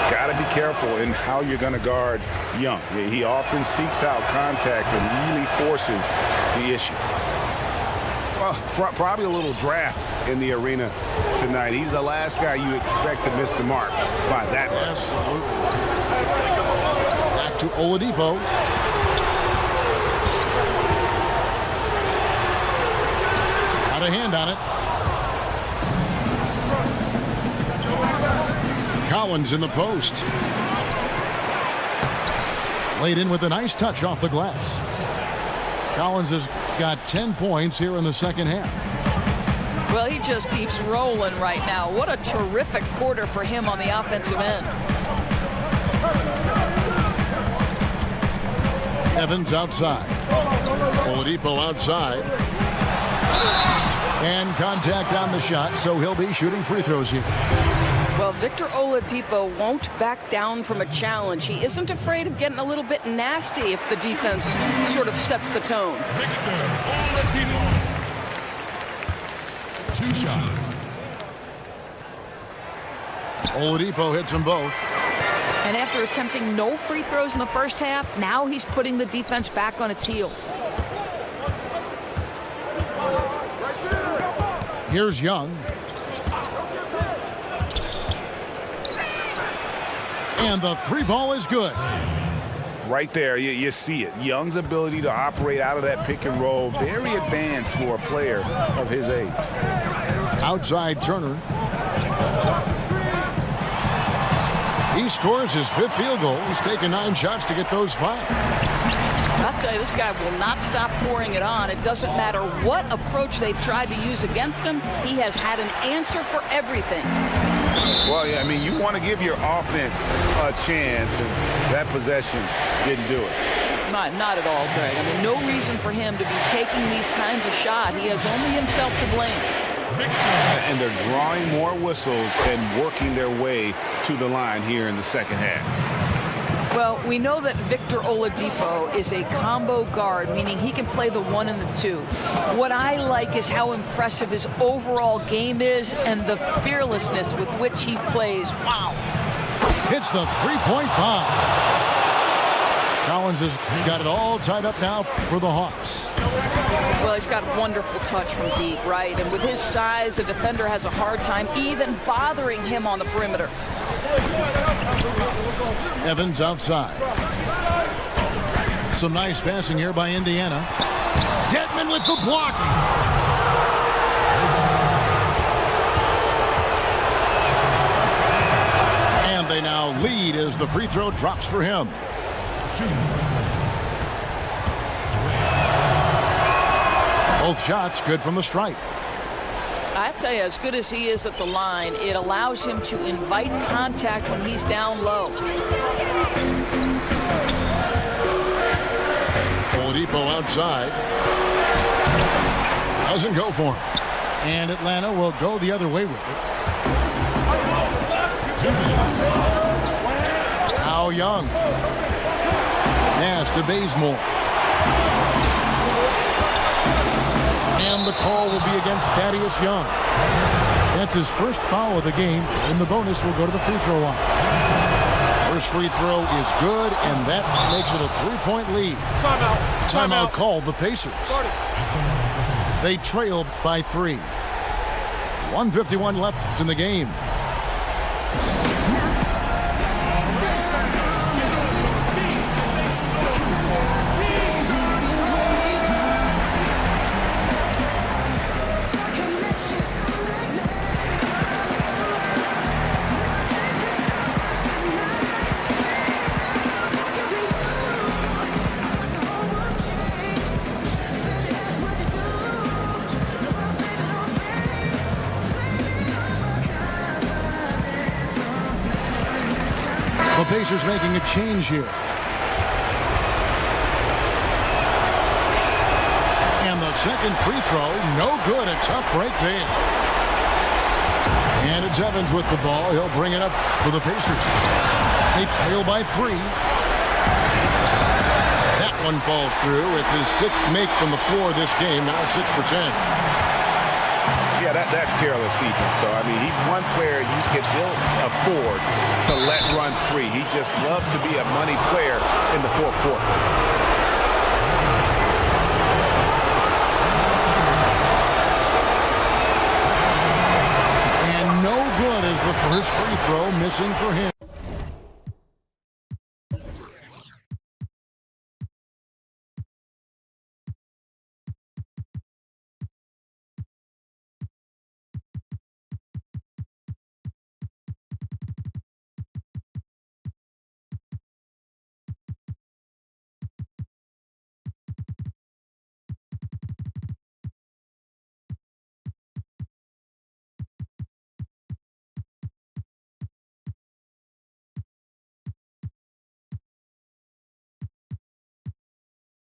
Got to be careful in how you're going to guard Young. He often seeks out contact and really forces the issue. Well, probably a little draft in the arena tonight. He's the last guy you expect to miss the mark by that much.
Absolutely. Back to Oladipo. Got a hand on it. Collins in the post. Laid in with a nice touch off the glass. Collins has got 10 points here in the second half.
Well, he just keeps rolling right now. What a terrific quarter for him on the offensive end.
Evans outside. Oladipo outside. And contact on the shot, so he'll be shooting free throws here.
Well, Victor Oladipo won't back down from a challenge. He isn't afraid of getting a little bit nasty if the defense sort of sets the tone.
Victor Oladipo. 2 shots.
Oladipo hits them both.
And after attempting no free throws in the first half, now he's putting the defense back on its heels.
Here's Young. And the 3 ball is good.
Right there, you see it. Young's ability to operate out of that pick and roll, very advanced for a player of his age.
Outside Turner. He scores his 5th field goal. He's taken 9 shots to get those 5.
I'll tell you, this guy will not stop pouring it on. It doesn't matter what approach they've tried to use against him. He has had an answer for everything.
Well, yeah, I mean, you want to give your offense a chance, and that possession didn't do it.
Not at all, Greg. I mean, no reason for him to be taking these kinds of shots. He has only himself to blame.
And they're drawing more whistles and working their way to the line here in the second half.
Well, we know that Victor Oladipo is a combo guard, meaning he can play the 1 and the 2. What I like is how impressive his overall game is and the fearlessness with which he plays. Wow.
Hits the 3-point bomb. Collins has got it all tied up now for the Hawks.
Well, he's got wonderful touch from deep, right? And with his size, the defender has a hard time even bothering him on the perimeter.
Evans outside. Some nice passing here by Indiana. Dedmon with the block. And they now lead as the free throw drops for him. Both shots good from the stripe.
I tell you, as good as he is at the line, it allows him to invite contact when he's down low.
Oladipo outside. Doesn't go for him. And Atlanta will go the other way with it.
2 minutes.
Now Young. Pass to Bazemore. And the call will be against Thaddeus Young. That's his first foul of the game, and the bonus will go to the free throw line. First free throw is good, and that makes it a 3-point lead. Timeout called the Pacers. They trailed by 3. 1:51 left in the game. The Pacers making a change here. And the second free throw, no good. A tough break there. And it's Evans with the ball. He'll bring it up for the Pacers. They trail by 3. That one falls through. It's his 6th make from the floor this game. Now 6 for 10.
Yeah, that's careless defense, though. I mean, he's one player you can ill afford to let run free. He just loves to be a money player in the fourth quarter.
And no good as the first free throw missing for him.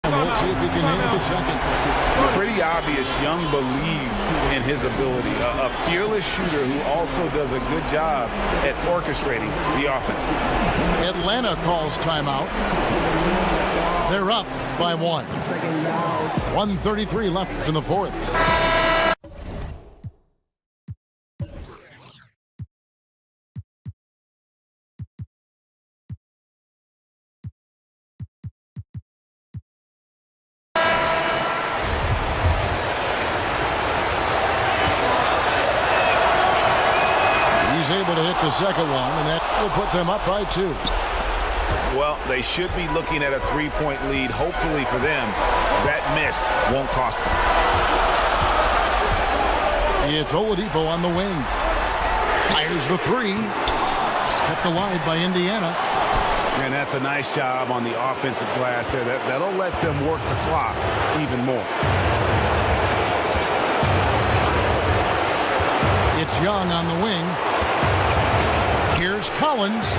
We'll see if he can handle the second.
Pretty obvious Young believes in his ability. A fearless shooter who also does a good job at orchestrating the offense.
Atlanta calls timeout. They're up by 1. 1:33 left in the fourth. He's able to hit the second one, and that will put them up by 2.
Well, they should be looking at a 3-point lead. Hopefully for them, that miss won't cost them.
It's Oladipo on the wing. Fires the 3. Kept alive by Indiana.
And that's a nice job on the offensive glass there. That'll let them work the clock even more.
It's Young on the wing. Here's Collins.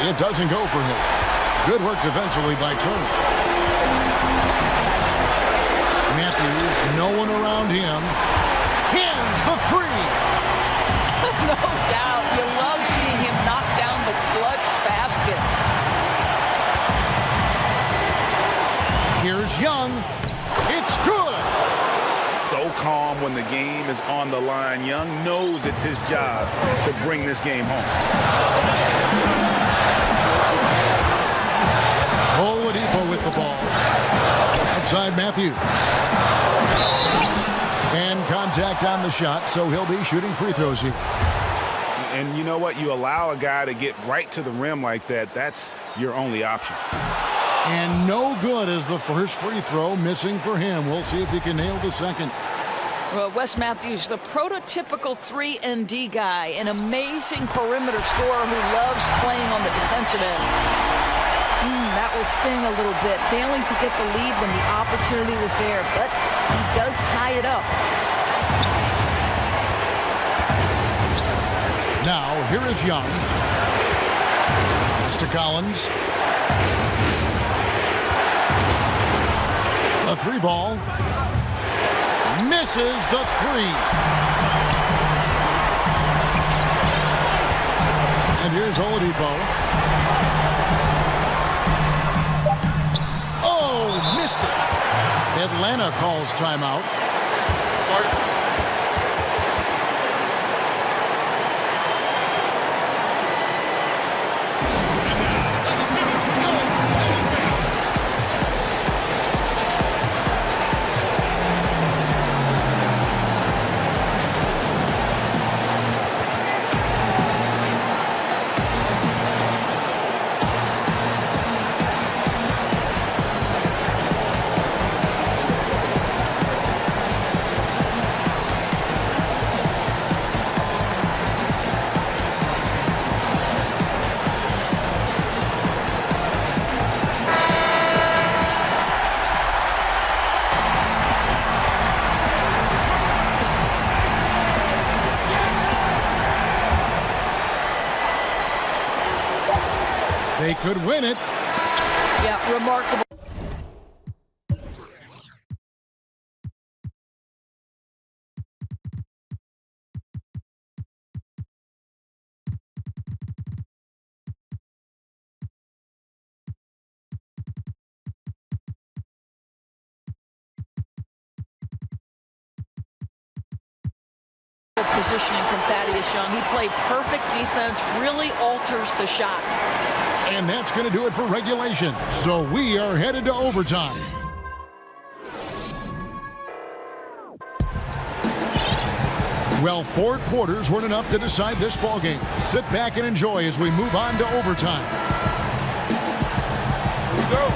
It doesn't go for him. Good work defensively by Turner. Matthews, no one around him. Cans the 3.
No doubt. You love seeing him knock down the clutch basket.
Here's Young. It's good.
So calm when the game is on the line. Young knows it's his job to bring this game home.
Oladipo with the ball. Outside Matthews. And contact on the shot, so he'll be shooting free throws here.
And you know what? You allow a guy to get right to the rim like that, that's your only option.
And no good as the first free throw missing for him. We'll see if he can nail the second.
Well, Wes Matthews, the prototypical 3-and-D guy, an amazing perimeter scorer who loves playing on the defensive end. That will sting a little bit, failing to get the lead when the opportunity was there, but he does tie it up.
Now, here is Young. Pass to Collins. A 3 ball. Misses the 3. And here's Oladipo. Oh, missed it. Atlanta calls timeout. They could win it.
Yeah, remarkable. positioning from Thaddeus Young. He played perfect defense, really alters the shot.
And that's going to do it for regulation. So we are headed to overtime. Well, 4 quarters weren't enough to decide this ballgame. Sit back and enjoy as we move on to overtime.
Here we go.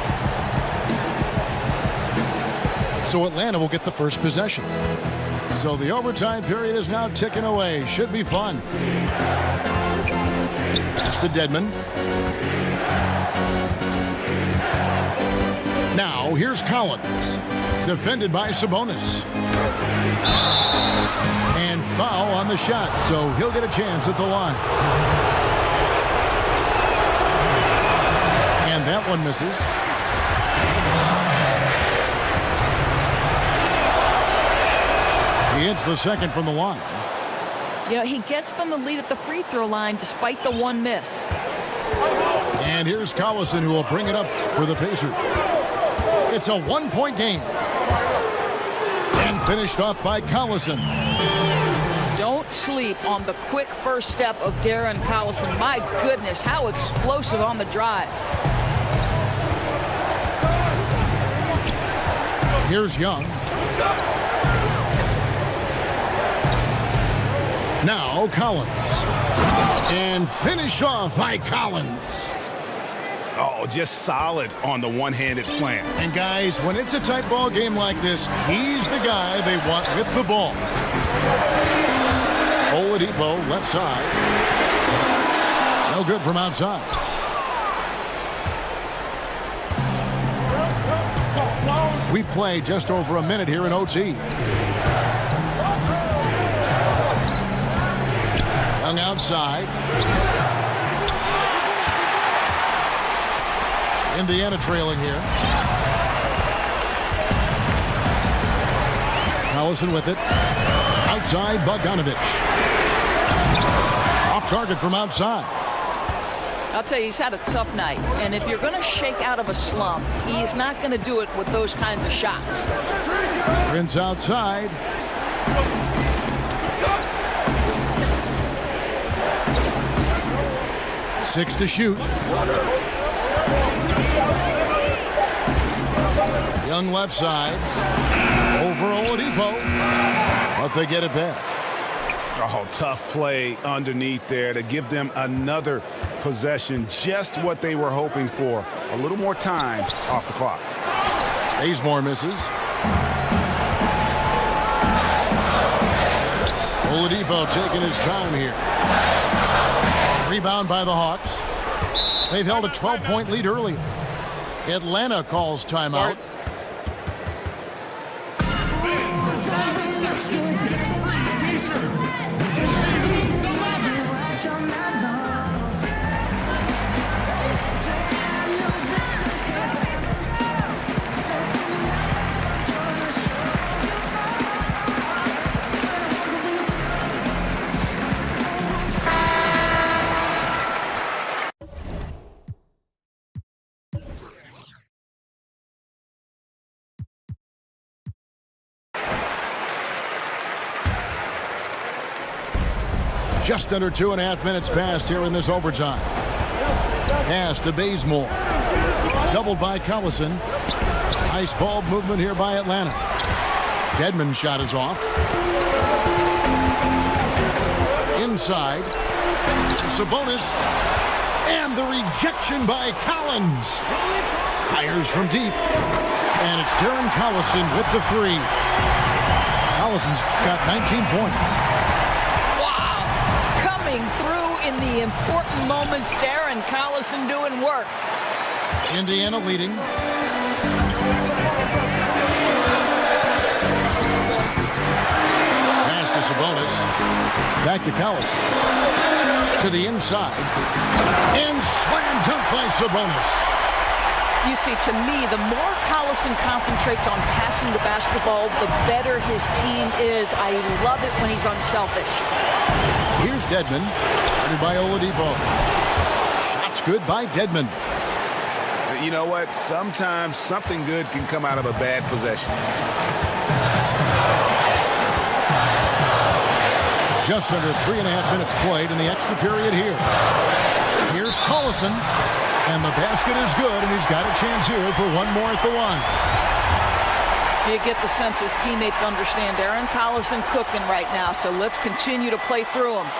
So Atlanta will get the first possession. So the overtime period is now ticking away. Should be fun. Pass to Dedmon. Now here's Collins. Defended by Sabonis. And foul on the shot, so he'll get a chance at the line. And that one misses. He hits the second from the line.
You know, he gets them the lead at the free throw line despite the one miss.
And here's Collison, who will bring it up for the Pacers. It's a 1-point game. And finished off by Collison.
Don't sleep on the quick first step of Darren Collison. My goodness, how explosive on the drive.
Here's Young. Now Collins. And finished off by Collins.
Oh, just solid on the one-handed slam.
And guys, when it's a tight ball game like this, he's the guy they want with the ball. Oladipo, left side. No good from outside. We play just over a minute here in OT. Young outside. Indiana trailing here. Collison with it. Outside, Bogdanovich. Off target from outside.
I'll tell you, he's had a tough night. And if you're going to shake out of a slump, he is not going to do it with those kinds of shots.
Prince outside. Six to shoot. Young left side. Over Oladipo. But they get it back.
Oh, tough play underneath there to give them another possession. Just what they were hoping for. A little more time off the clock.
Bazemore misses. Oladipo taking his time here. Rebound by the Hawks. They've held a 12-point lead earlier. Atlanta calls timeout. Just under 2.5 minutes passed here in this overtime. Pass to Bazemore. Doubled by Collison. Nice ball movement here by Atlanta. Dedmon's shot is off. Inside. Sabonis. And the rejection by Collins. Fires from deep. And it's Darren Collison with the three. Collison's got 19 points.
Through in the important moments, Darren Collison doing work.
Indiana leading. Pass to Sabonis. Back to Collison. To the inside. And slam dunk by Sabonis.
You see, to me, the more Collison concentrates on passing the basketball, the better his team is. I love it when he's unselfish.
Here's Dedmon, guarded by Oladipo. Shots good by Dedmon.
You know what? Sometimes something good can come out of a bad possession.
Just under 3.5 minutes played in the extra period here. Here's Collison, and the basket is good, and he's got a chance here for one more at the line.
You get the sense his teammates understand Aaron Collison cooking right now, so let's continue to play through him.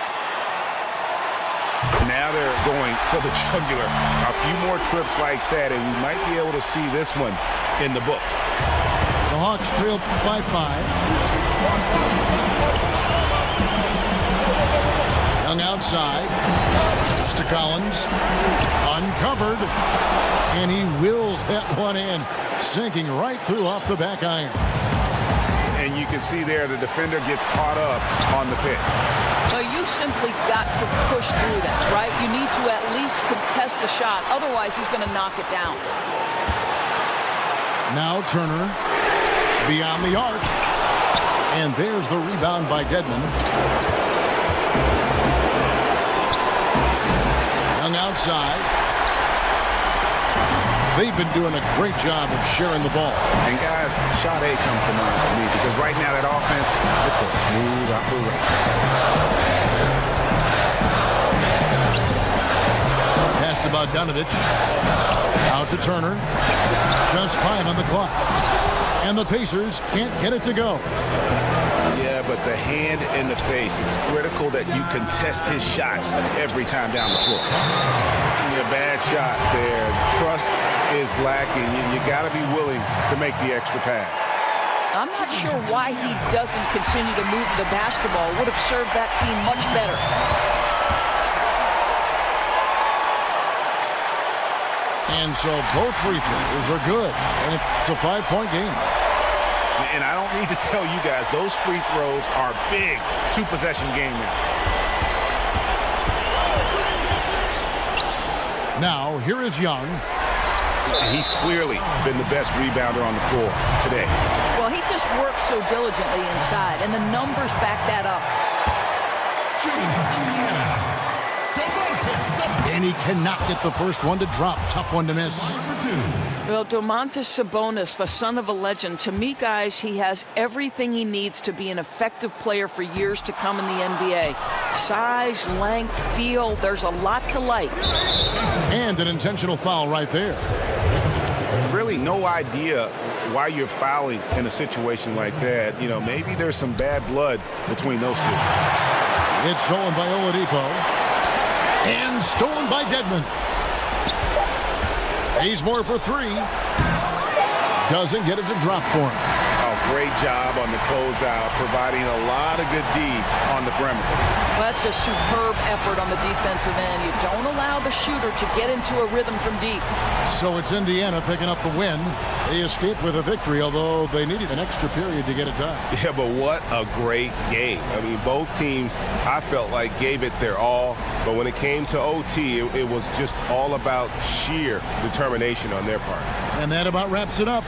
Now they're going for the jugular. A few more trips like that, and we might be able to see this one in the books.
The Hawks trail by 5. Young outside. Pass to Collins. Uncovered. And he wills that one in. Sinking right through off the back iron.
And you can see there the defender gets caught up on the pick.
Well, you simply got to push through that, right? You need to at least contest the shot. Otherwise, he's going to knock it down.
Now Turner beyond the arc. And there's the rebound by Dedmon. Young outside. They've been doing a great job of sharing the ball.
And guys, shot A comes to mind for me because right now that offense, it's a smooth operation.
Pass to Bogdanovich. Out to Turner. Just 5 on the clock. And the Pacers can't get it to go.
Yeah, but the hand in the face, it's critical that you contest his shots every time down the floor. A bad shot there. Trust is lacking. You got to be willing to make the extra pass.
I'm not sure why he doesn't continue to move the basketball. Would have served that team much better.
And so both free throws are good. And it's a 5-point game.
And I don't need to tell you guys, those free throws are big. 2-possession game now.
Now, here is Young.
And he's clearly been the best rebounder on the floor today.
Well, he just works so diligently inside, and the numbers back that up.
Shooting for Indiana.
And he cannot get the first one to drop. Tough one to miss.
Well, Domantas Sabonis, the son of a legend, to me, guys, he has everything he needs to be an effective player for years to come in the NBA. Size, length, feel, there's a lot to like.
And an intentional foul right there.
Really no idea why you're fouling in a situation like that. You know, maybe there's some bad blood between those two.
It's stolen by Oladipo. And stolen by Dedmon. Bazemore for 3. Doesn't get it to drop for him.
Oh, great job on the closeout, providing a lot of good D on the perimeter.
Well, that's just superb effort on the defensive end. You don't allow the shooter to get into a rhythm from deep.
So it's Indiana picking up the win. They escaped with a victory, although they needed an extra period to get it done.
Yeah, but what a great game. I mean, both teams, I felt like, gave it their all. But when it came to OT, it was just all about sheer determination on their part.
And that about wraps it up.